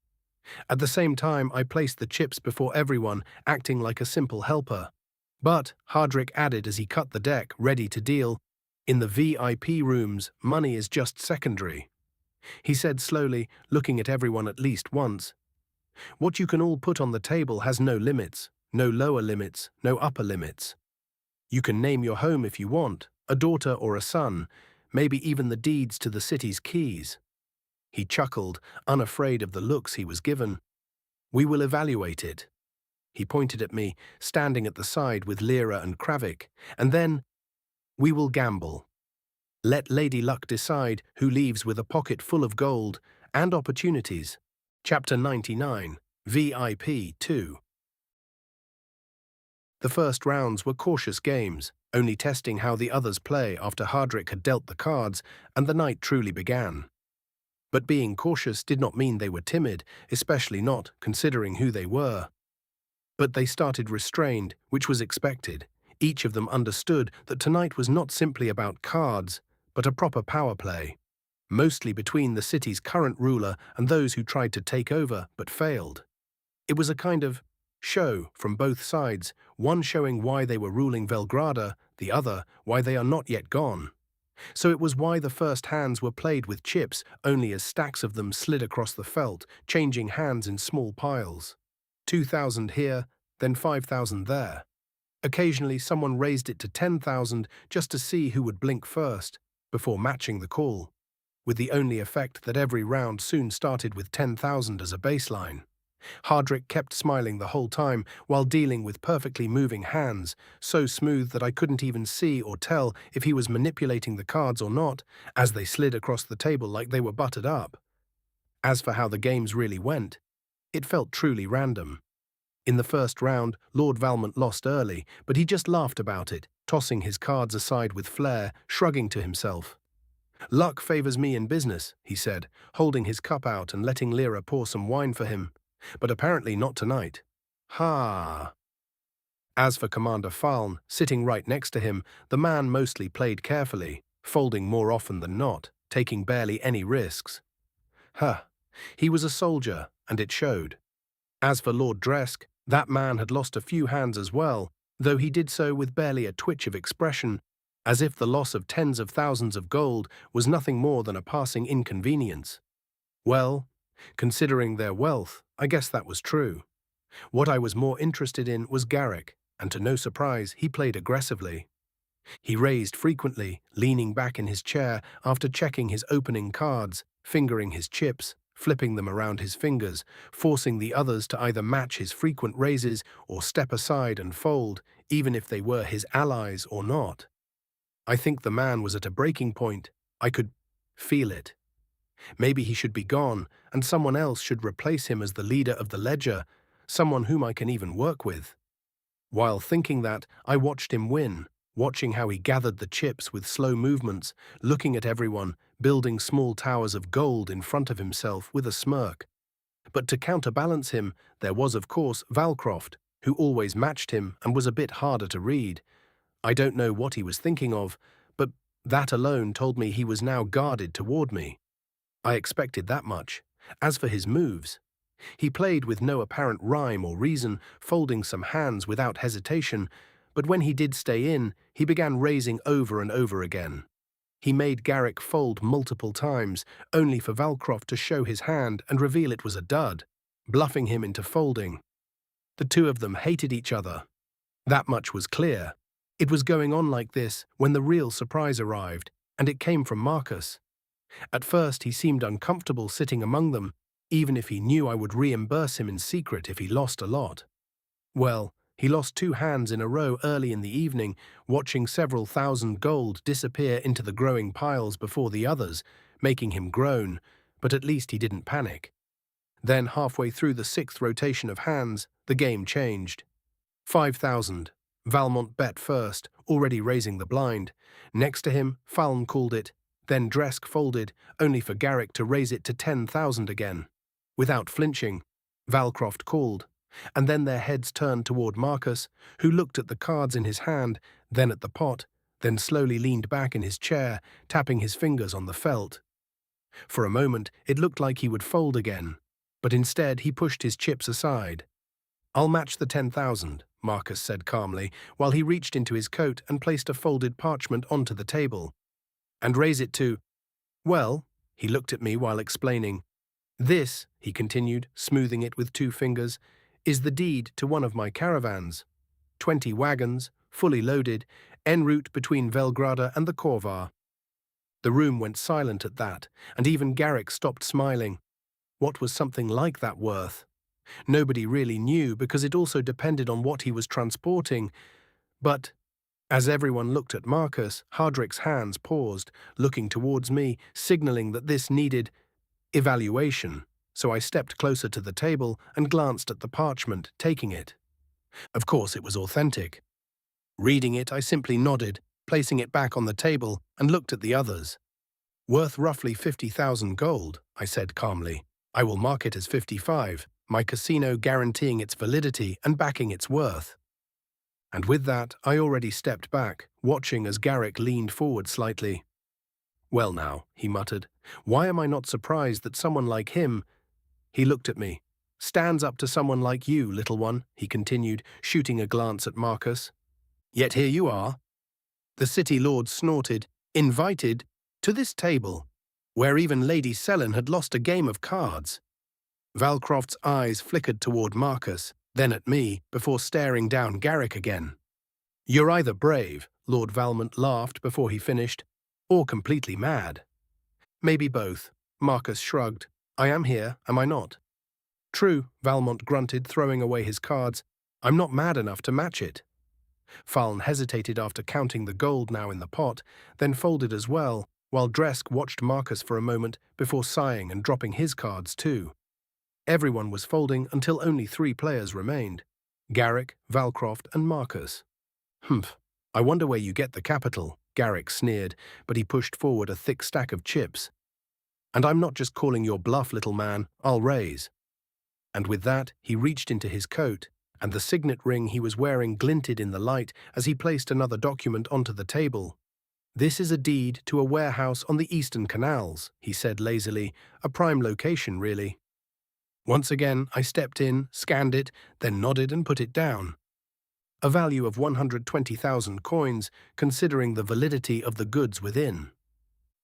At the same time, I placed the chips before everyone, acting like a simple helper. But, Hardrick added as he cut the deck, ready to deal, "In the VIP rooms, money is just secondary." He said slowly, looking at everyone at least once. "What you can all put on the table has no limits, no lower limits, no upper limits. You can name your home if you want, a daughter or a son, maybe even the deeds to the city's keys." He chuckled, unafraid of the looks he was given. "We will evaluate it." He pointed at me, standing at the side with Lyra and Kravik, and then, "We will gamble. Let Lady Luck decide who leaves with a pocket full of gold and opportunities." Chapter 99, VIP 2. The first rounds were cautious games, only testing how the others play after Hardrick had dealt the cards and the night truly began. But being cautious did not mean they were timid, especially not considering who they were. But they started restrained, which was expected. Each of them understood that tonight was not simply about cards, but a proper power play, mostly between the city's current ruler and those who tried to take over but failed. It was a kind of show from both sides, one showing why they were ruling Velgrada, the other why they are not yet gone. So it was why the first hands were played with chips, only as stacks of them slid across the felt, changing hands in small piles. 2,000 here, then 5,000 there. Occasionally someone raised it to 10,000 just to see who would blink first, before matching the call, with the only effect that every round soon started with 10,000 as a baseline. Hardrick kept smiling the whole time while dealing with perfectly moving hands, so smooth that I couldn't even see or tell if he was manipulating the cards or not, as they slid across the table like they were buttered up. As for how the games really went, it felt truly random. In the first round, Lord Valmont lost early, but he just laughed about it, tossing his cards aside with flair, shrugging to himself. "Luck favors me in business," he said, holding his cup out and letting Lyra pour some wine for him. "But apparently not tonight." Ha! As for Commander Faln, sitting right next to him, the man mostly played carefully, folding more often than not, taking barely any risks. Huh. He was a soldier, and it showed. As for Lord Dresk, that man had lost a few hands as well, though he did so with barely a twitch of expression, as if the loss of tens of thousands of gold was nothing more than a passing inconvenience. Well, considering their wealth, I guess that was true. What I was more interested in was Garrick, and to no surprise, he played aggressively. He raised frequently, leaning back in his chair after checking his opening cards, fingering his chips, flipping them around his fingers, forcing the others to either match his frequent raises or step aside and fold, even if they were his allies or not. I think the man was at a breaking point. I could feel it. Maybe he should be gone, and someone else should replace him as the leader of the ledger, someone whom I can even work with. While thinking that, I watched him win, watching how he gathered the chips with slow movements, looking at everyone, building small towers of gold in front of himself with a smirk. But to counterbalance him, there was, of course, Valcroft, who always matched him and was a bit harder to read. I don't know what he was thinking of, but that alone told me he was now guarded toward me. I expected that much. As for his moves, he played with no apparent rhyme or reason, folding some hands without hesitation, but when he did stay in, he began raising over and over again. He made Garrick fold multiple times, only for Valcroft to show his hand and reveal it was a dud, bluffing him into folding. The two of them hated each other. That much was clear. It was going on like this when the real surprise arrived, and it came from Marcus. At first he seemed uncomfortable sitting among them, even if he knew I would reimburse him in secret if he lost a lot. Well, he lost 2 hands in a row early in the evening, watching several thousand gold disappear into the growing piles before the others, making him groan, but at least he didn't panic. Then, halfway through the 6th rotation of hands, the game changed. 5,000. Valmont bet first, already raising the blind. Next to him, Falm called it. Then Dresk folded, only for Garrick to raise it to 10,000 again. Without flinching, Valcroft called, and then their heads turned toward Marcus, who looked at the cards in his hand, then at the pot, then slowly leaned back in his chair, tapping his fingers on the felt. For a moment, it looked like he would fold again, but instead he pushed his chips aside. "I'll match the 10,000, Marcus said calmly, while he reached into his coat and placed a folded parchment onto the table. "And raise it to—" "Well," he looked at me while explaining. "This," he continued, smoothing it with 2 fingers, "is the deed to one of my caravans. 20 wagons, fully loaded, en route between Velgrada and the Corvar." The room went silent at that, and even Garrick stopped smiling. What was something like that worth? Nobody really knew, because it also depended on what he was transporting. But as everyone looked at Marcus, Hardrick's hands paused, looking towards me, signaling that this needed evaluation, so I stepped closer to the table and glanced at the parchment, taking it. Of course it was authentic. Reading it, I simply nodded, placing it back on the table, and looked at the others. "Worth roughly 50,000 gold, I said calmly. "I will mark it as 55, my casino guaranteeing its validity and backing its worth." And with that, I already stepped back, watching as Garrick leaned forward slightly. "Well now," he muttered, "why am I not surprised that someone like him—" He looked at me. "Stands up to someone like you, little one," he continued, shooting a glance at Marcus. "Yet here you are." The city lord snorted, "Invited to this table, where even Lady Selin had lost a game of cards." Valcroft's eyes flickered toward Marcus, then at me, before staring down Garrick again. "You're either brave," Lord Valmont laughed before he finished, "or completely mad." "Maybe both," Marcus shrugged. "I am here, am I not?" "True," Valmont grunted, throwing away his cards. "I'm not mad enough to match it." Faln hesitated after counting the gold now in the pot, then folded as well, while Dresk watched Marcus for a moment before sighing and dropping his cards too. Everyone was folding until only 3 players remained: Garrick, Valcroft, and Marcus. "Humph, I wonder where you get the capital," Garrick sneered, but he pushed forward a thick stack of chips. "And I'm not just calling your bluff, little man, I'll raise." And with that, he reached into his coat, and the signet ring he was wearing glinted in the light as he placed another document onto the table. This is a deed to a warehouse on the eastern canals, he said lazily, a prime location, really. Once again, I stepped in, scanned it, then nodded and put it down. A value of 120,000 coins, considering the validity of the goods within.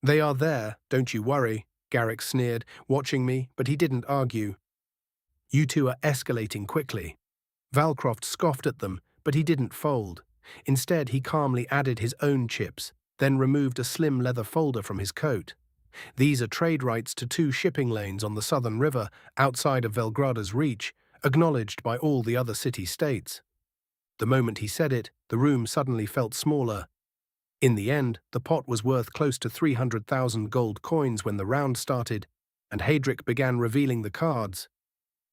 They are there, don't you worry, Garrick sneered, watching me, but he didn't argue. You two are escalating quickly. Valcroft scoffed at them, but he didn't fold. Instead, he calmly added his own chips, then removed a slim leather folder from his coat. These are trade rights to 2 shipping lanes on the southern river, outside of Velgrada's reach, acknowledged by all the other city-states. The moment he said it, the room suddenly felt smaller. In the end, the pot was worth close to 300,000 gold coins when the round started, and Hadrick began revealing the cards.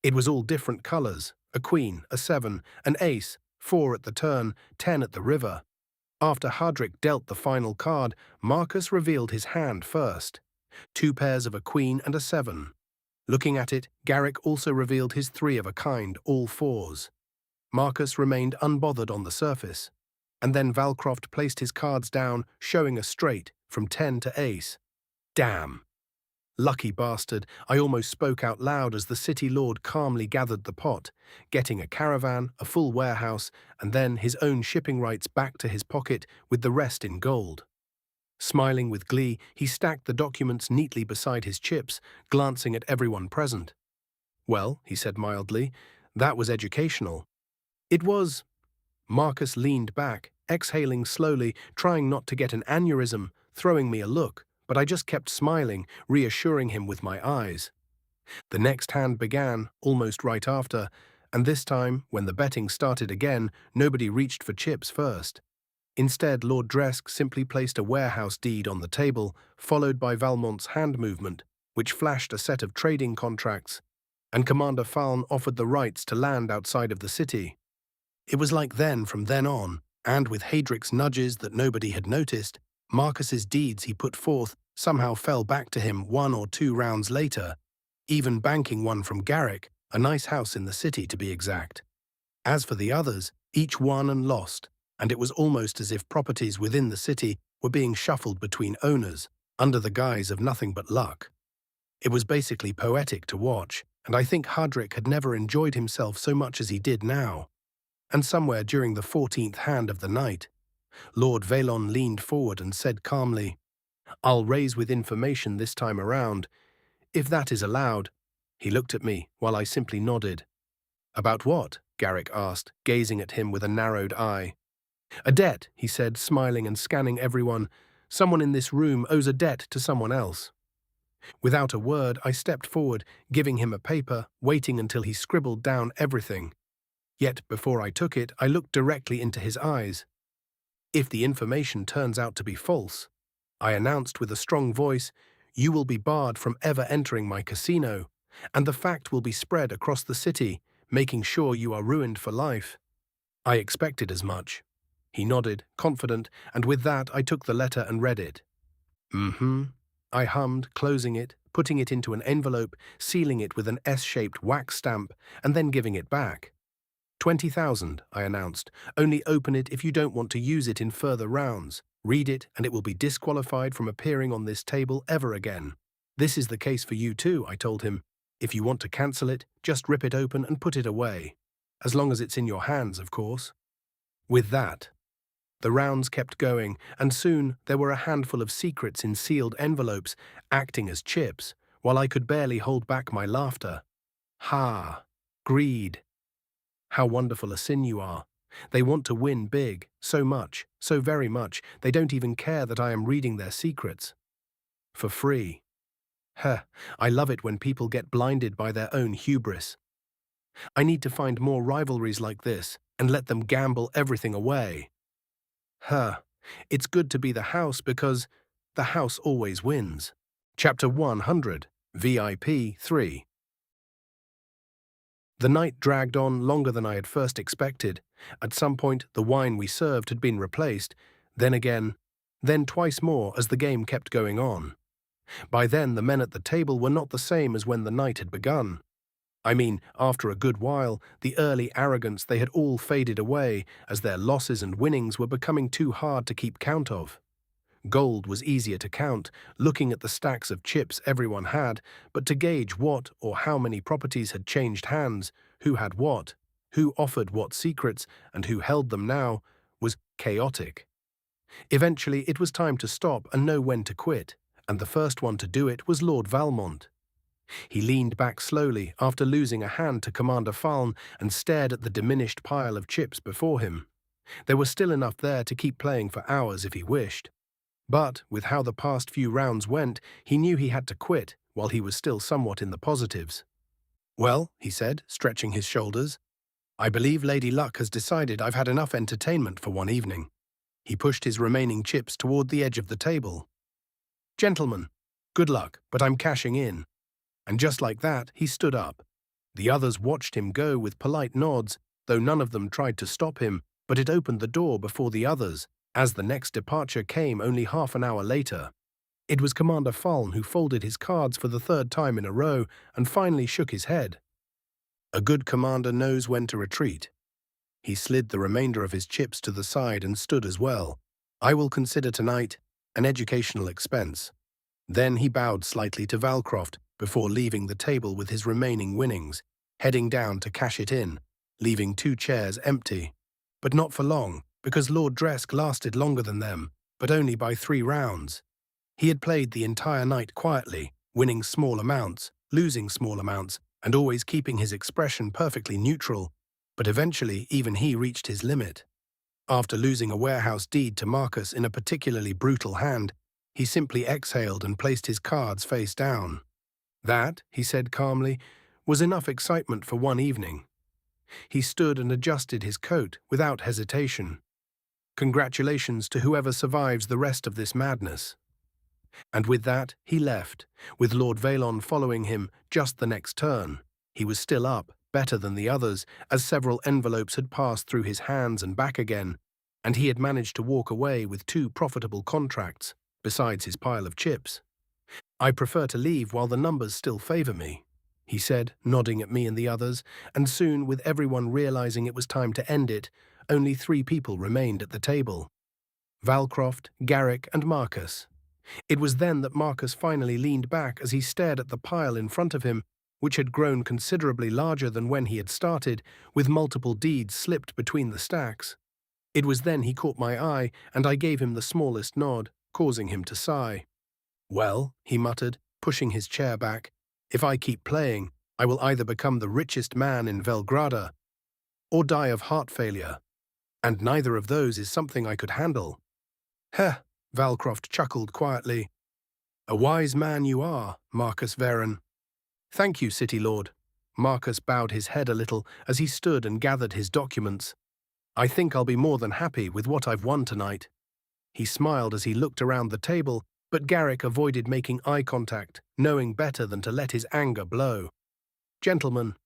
It was all different colors, a queen, a 7, an ace, 4 at the turn, 10 at the river. After Hadrick dealt the final card, Marcus revealed his hand first. 2 pairs of a queen and a 7. Looking at it, Garrick also revealed his 3 of a kind, all 4s. Marcus remained unbothered on the surface. And then Valcroft placed his cards down, showing a straight, from 10 to ace. Damn! Lucky bastard, I almost spoke out loud as the city lord calmly gathered the pot, getting a caravan, a full warehouse, and then his own shipping rights back to his pocket with the rest in gold. Smiling with glee, he stacked the documents neatly beside his chips, glancing at everyone present. Well, he said mildly, that was educational. It was. Marcus leaned back, exhaling slowly, trying not to get an aneurysm, throwing me a look, but I just kept smiling, reassuring him with my eyes. The next hand began, almost right after, and this time, when the betting started again, nobody reached for chips first. Instead, Lord Dresk simply placed a warehouse deed on the table, followed by Valmont's hand movement, which flashed a set of trading contracts, and Commander Faln offered the rights to land outside of the city. It was like then from then on, and with Hadrick's nudges that nobody had noticed, Marcus's deeds he put forth somehow fell back to him 1 or 2 rounds later, even banking one from Garrick, a nice house in the city to be exact. As for the others, each won and lost, and it was almost as if properties within the city were being shuffled between owners, under the guise of nothing but luck. It was basically poetic to watch, and I think Hadrick had never enjoyed himself so much as he did now. And somewhere during the 14th hand of the night, Lord Valon leaned forward and said calmly, "I'll raise with information this time around, if that is allowed." He looked at me, while I simply nodded. "About what?" Garrick asked, gazing at him with a narrowed eye. "A debt," he said, smiling and scanning everyone. "Someone in this room owes a debt to someone else." Without a word, I stepped forward, giving him a paper, waiting until he scribbled down everything. Yet before I took it, I looked directly into his eyes. "If the information turns out to be false," I announced with a strong voice, "you will be barred from ever entering my casino, and the fact will be spread across the city, making sure you are ruined for life." I expected as much. He nodded, confident, and with that I took the letter and read it. "Mm-hmm," I hummed, closing it, putting it into an envelope, sealing it with an S-shaped wax stamp, and then giving it back. 20,000, I announced. "Only open it if you don't want to use it in further rounds. Read it, and it will be disqualified from appearing on this table ever again. This is the case for you too," I told him. "If you want to cancel it, just rip it open and put it away. As long as it's in your hands, of course." With that, the rounds kept going, and soon there were a handful of secrets in sealed envelopes, acting as chips, while I could barely hold back my laughter. Ha! Greed. How wonderful a sin you are. They want to win big, so much, so very much, they don't even care that I am reading their secrets. For free. Heh, I love it when people get blinded by their own hubris. I need to find more rivalries like this, and let them gamble everything away. It's good to be the house because the house always wins. Chapter 100, VIP 3. The night dragged on longer than I had first expected. At some point, the wine we served had been replaced, then again, then twice more as the game kept going on. By then, the men at the table were not the same as when the night had begun. I mean, after a good while, the early arrogance they had all faded away as their losses and winnings were becoming too hard to keep count of. Gold was easier to count, looking at the stacks of chips everyone had, but to gauge what or how many properties had changed hands, who had what, who offered what secrets, and who held them now, was chaotic. Eventually, it was time to stop and know when to quit, and the first one to do it was Lord Valmont. He leaned back slowly after losing a hand to Commander Faln and stared at the diminished pile of chips before him. There was still enough there to keep playing for hours if he wished. But, with how the past few rounds went, he knew he had to quit while he was still somewhat in the positives. "Well," he said, stretching his shoulders, "I believe Lady Luck has decided I've had enough entertainment for one evening." He pushed his remaining chips toward the edge of the table. "Gentlemen, good luck, but I'm cashing in." And just like that, he stood up. The others watched him go with polite nods, though none of them tried to stop him, but it opened the door before the others, as the next departure came only half an hour later. It was Commander Faln who folded his cards for the third time in a row and finally shook his head. A good commander knows when to retreat. He slid the remainder of his chips to the side and stood as well. "I will consider tonight an educational expense." Then he bowed slightly to Valcroft before leaving the table with his remaining winnings, heading down to cash it in, leaving 2 chairs empty. But not for long, because Lord Dresk lasted longer than them, but only by 3 rounds. He had played the entire night quietly, winning small amounts, losing small amounts, and always keeping his expression perfectly neutral, but eventually even he reached his limit. After losing a warehouse deed to Marcus in a particularly brutal hand, he simply exhaled and placed his cards face down. That, he said calmly, was enough excitement for one evening. He stood and adjusted his coat without hesitation. Congratulations to whoever survives the rest of this madness. And with that, he left, with Lord Valon following him just the next turn. He was still up, better than the others, as several envelopes had passed through his hands and back again, and he had managed to walk away with 2 profitable contracts, besides his pile of chips. "I prefer to leave while the numbers still favor me," he said, nodding at me and the others, and soon, with everyone realizing it was time to end it, only 3 people remained at the table. Valcroft, Garrick, and Marcus. It was then that Marcus finally leaned back as he stared at the pile in front of him, which had grown considerably larger than when he had started, with multiple deeds slipped between the stacks. It was then he caught my eye, and I gave him the smallest nod, causing him to sigh. "Well," he muttered, pushing his chair back, "if I keep playing, I will either become the richest man in Velgrada or die of heart failure, and neither of those is something I could handle." "Heh," Valcroft chuckled quietly. "A wise man you are, Marcus Varen." "Thank you, City Lord." Marcus bowed his head a little as he stood and gathered his documents. "I think I'll be more than happy with what I've won tonight." He smiled as he looked around the table, but Garrick avoided making eye contact, knowing better than to let his anger blow. "Gentlemen."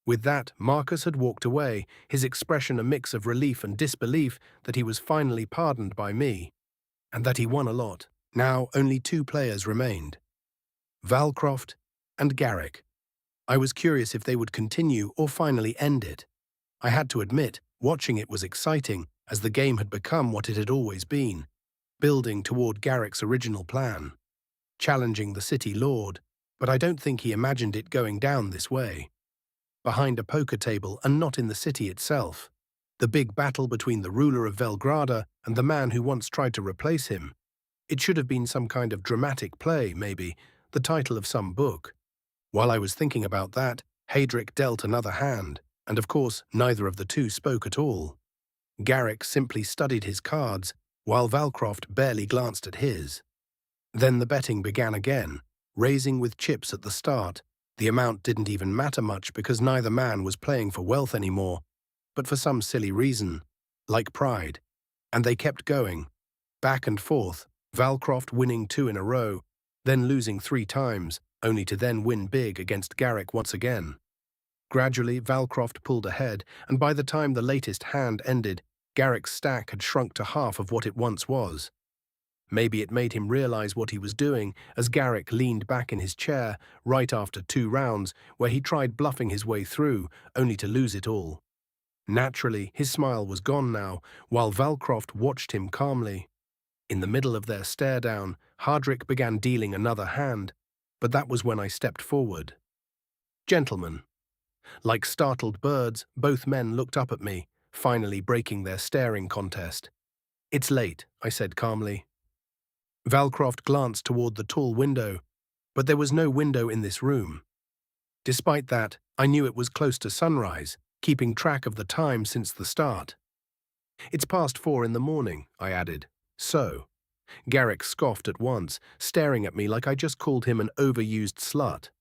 With that, Marcus had walked away, his expression a mix of relief and disbelief that he was finally pardoned by me, and that he won a lot. Now only 2 players remained, Valcroft and Garrick. I was curious if they would continue or finally end it. I had to admit, watching it was exciting, as the game had become what it had always been, building toward Garrick's original plan, challenging the City Lord, but I don't think he imagined it going down this way. Behind a poker table and not in the city itself. The big battle between the ruler of Velgrada and the man who once tried to replace him. It should have been some kind of dramatic play, maybe, the title of some book. While I was thinking about that, Hadric dealt another hand, and of course neither of the 2 spoke at all. Garrick simply studied his cards, while Valcroft barely glanced at his. Then the betting began again, raising with chips at the start. The amount didn't even matter much because neither man was playing for wealth anymore, but for some silly reason, like pride. And they kept going, back and forth, Valcroft winning 2 in a row, then losing 3 times, only to then win big against Garrick once again. Gradually, Valcroft pulled ahead, and by the time the latest hand ended, Garrick's stack had shrunk to half of what it once was. Maybe it made him realize what he was doing as Garrick leaned back in his chair right after 2 rounds where he tried bluffing his way through, only to lose it all. Naturally, his smile was gone now, while Valcroft watched him calmly. In the middle of their stare-down, Hardrick began dealing another hand, but that was when I stepped forward. "Gentlemen." Like startled birds, both men looked up at me, finally breaking their staring contest. "It's late," I said calmly. Valcroft glanced toward the tall window, but there was no window in this room. Despite that, I knew it was close to sunrise, keeping track of the time since the start. "It's past 4 in the morning," I added. "So?" Garrick scoffed at once, staring at me like I just called him an overused slut.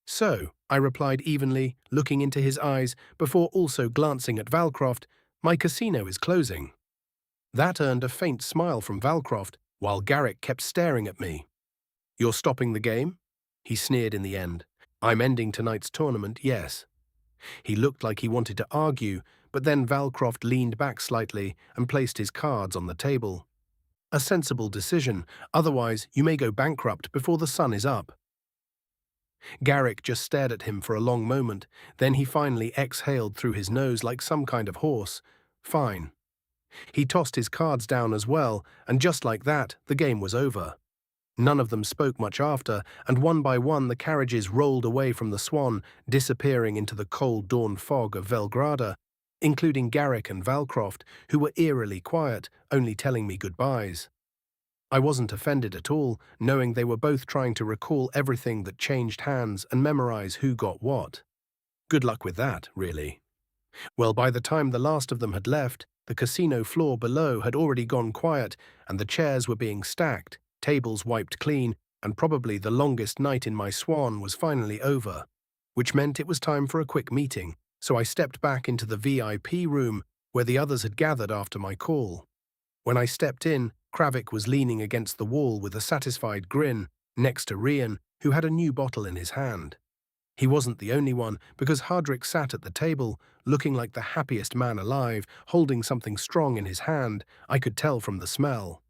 "So," I replied evenly, looking into his eyes before also glancing at Valcroft, "my casino is closing." That earned a faint smile from Valcroft, while Garrick kept staring at me. "You're stopping the game?" He sneered in the end. "I'm ending tonight's tournament, yes." He looked like he wanted to argue, but then Valcroft leaned back slightly and placed his cards on the table. "A sensible decision, otherwise you may go bankrupt before the sun is up." Garrick just stared at him for a long moment, then he finally exhaled through his nose like some kind of horse. "Fine." He tossed his cards down as well, and just like that, the game was over. None of them spoke much after, and one by one the carriages rolled away from the Swan, disappearing into the cold dawn fog of Velgrada, including Garrick and Valcroft, who were eerily quiet, only telling me goodbyes. I wasn't offended at all, knowing they were both trying to recall everything that changed hands and memorize who got what. Good luck with that, really. Well, by the time the last of them had left, the casino floor below had already gone quiet, and the chairs were being stacked, tables wiped clean, and probably the longest night in my Swan was finally over, which meant it was time for a quick meeting, so I stepped back into the VIP room where the others had gathered after my call. When I stepped in, Kravik was leaning against the wall with a satisfied grin, next to Rian, who had a new bottle in his hand. He wasn't the only one, because Hardrick sat at the table, looking like the happiest man alive, holding something strong in his hand. I could tell from the smell.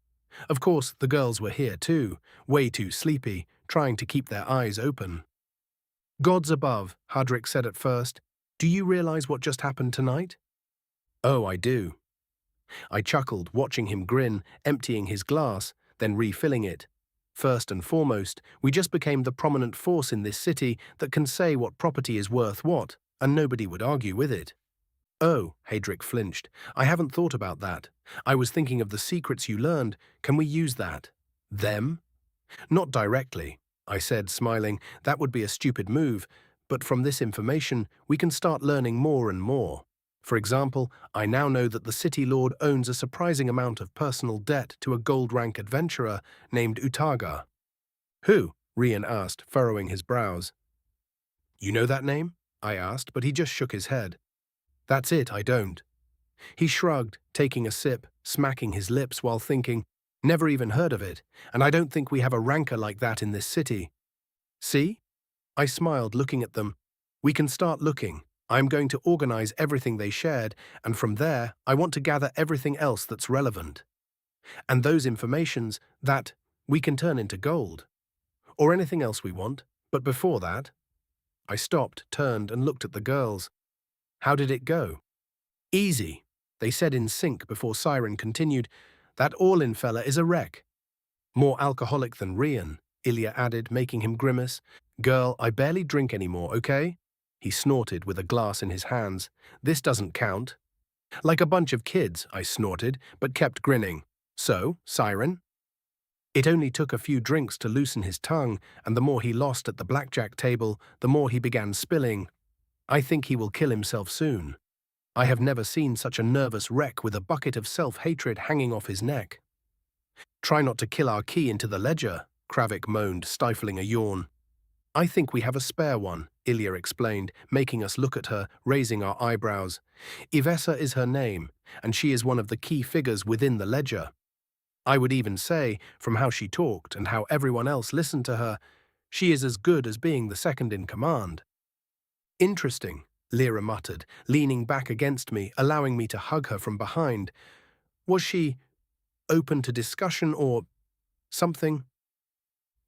Of course, the girls were here too, way too sleepy, trying to keep their eyes open. "Gods above," Hardrick said at first, "do you realize what just happened tonight?" "Oh, I do." I chuckled, watching him grin, emptying his glass, then refilling it. "First and foremost, we just became the prominent force in this city that can say what property is worth what, and nobody would argue with it." "Oh," Hadrick flinched, "I haven't thought about that. I was thinking of the secrets you learned. Can we use that?" "Them?" "Not directly," I said, smiling. "That would be a stupid move, but from this information, we can start learning more and more. For example, I now know that the City Lord owns a surprising amount of personal debt to a gold-rank adventurer named Utaga." "Who?" Rian asked, furrowing his brows. "You know that name?" I asked, but he just shook his head. "That's it, I don't." He shrugged, taking a sip, smacking his lips while thinking, "Never even heard of it, and I don't think we have a ranker like that in this city." "See?" I smiled, looking at them. "We can start looking. I'm going to organize everything they shared, and from there, I want to gather everything else that's relevant. And those informations, that we can turn into gold. Or anything else we want. But before that..." I stopped, turned, and looked at the girls. "How did it go?" "Easy," they said in sync before Siren continued. "That Auriel fella is a wreck." "More alcoholic than Rian," Ilya added, making him grimace. "Girl, I barely drink anymore, okay?" He snorted with a glass in his hands. "This doesn't count." "Like a bunch of kids," I snorted, but kept grinning. "So, Siren?" It only took a few drinks to loosen his tongue, and the more he lost at the blackjack table, the more he began spilling. "I think he will kill himself soon. I have never seen such a nervous wreck with a bucket of self-hatred hanging off his neck." "Try not to kill our key into the ledger," Kravik moaned, stifling a yawn. "I think we have a spare one," Ilya explained, making us look at her, raising our eyebrows. "Ivessa is her name, and she is one of the key figures within the ledger. I would even say, from how she talked and how everyone else listened to her, she is as good as being the second in command." "Interesting," Lyra muttered, leaning back against me, allowing me to hug her from behind. "Was she open to discussion or something?"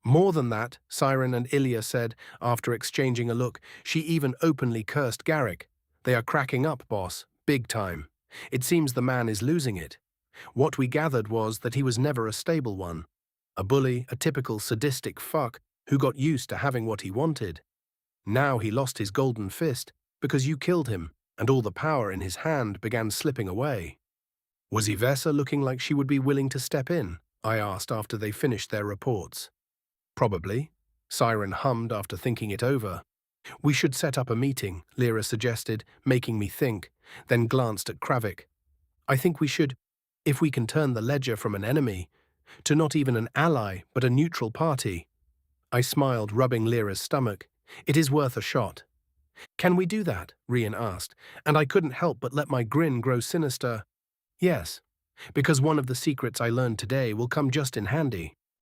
"More than that," Siren and Ilya said, after exchanging a look. "She even openly cursed Garrick. They are cracking up, boss, big time. It seems the man is losing it. What we gathered was that he was never a stable one. A bully, a typical sadistic fuck who got used to having what he wanted. Now he lost his golden fist because you killed him, and all the power in his hand began slipping away. Was Ivessa looking like she would be willing to step in? I asked after they finished their reports. Probably. Siren hummed after thinking it over. We should set up a meeting, Lyra suggested, making me think, then glanced at Kravik. I think we should, if we can turn the ledger from an enemy to not even an ally but a neutral party. I smiled, rubbing Lyra's stomach. It is worth a shot. Can we do that? Rian asked, and I couldn't help but let my grin grow sinister. Yes, because one of the secrets I learned today will come just in handy.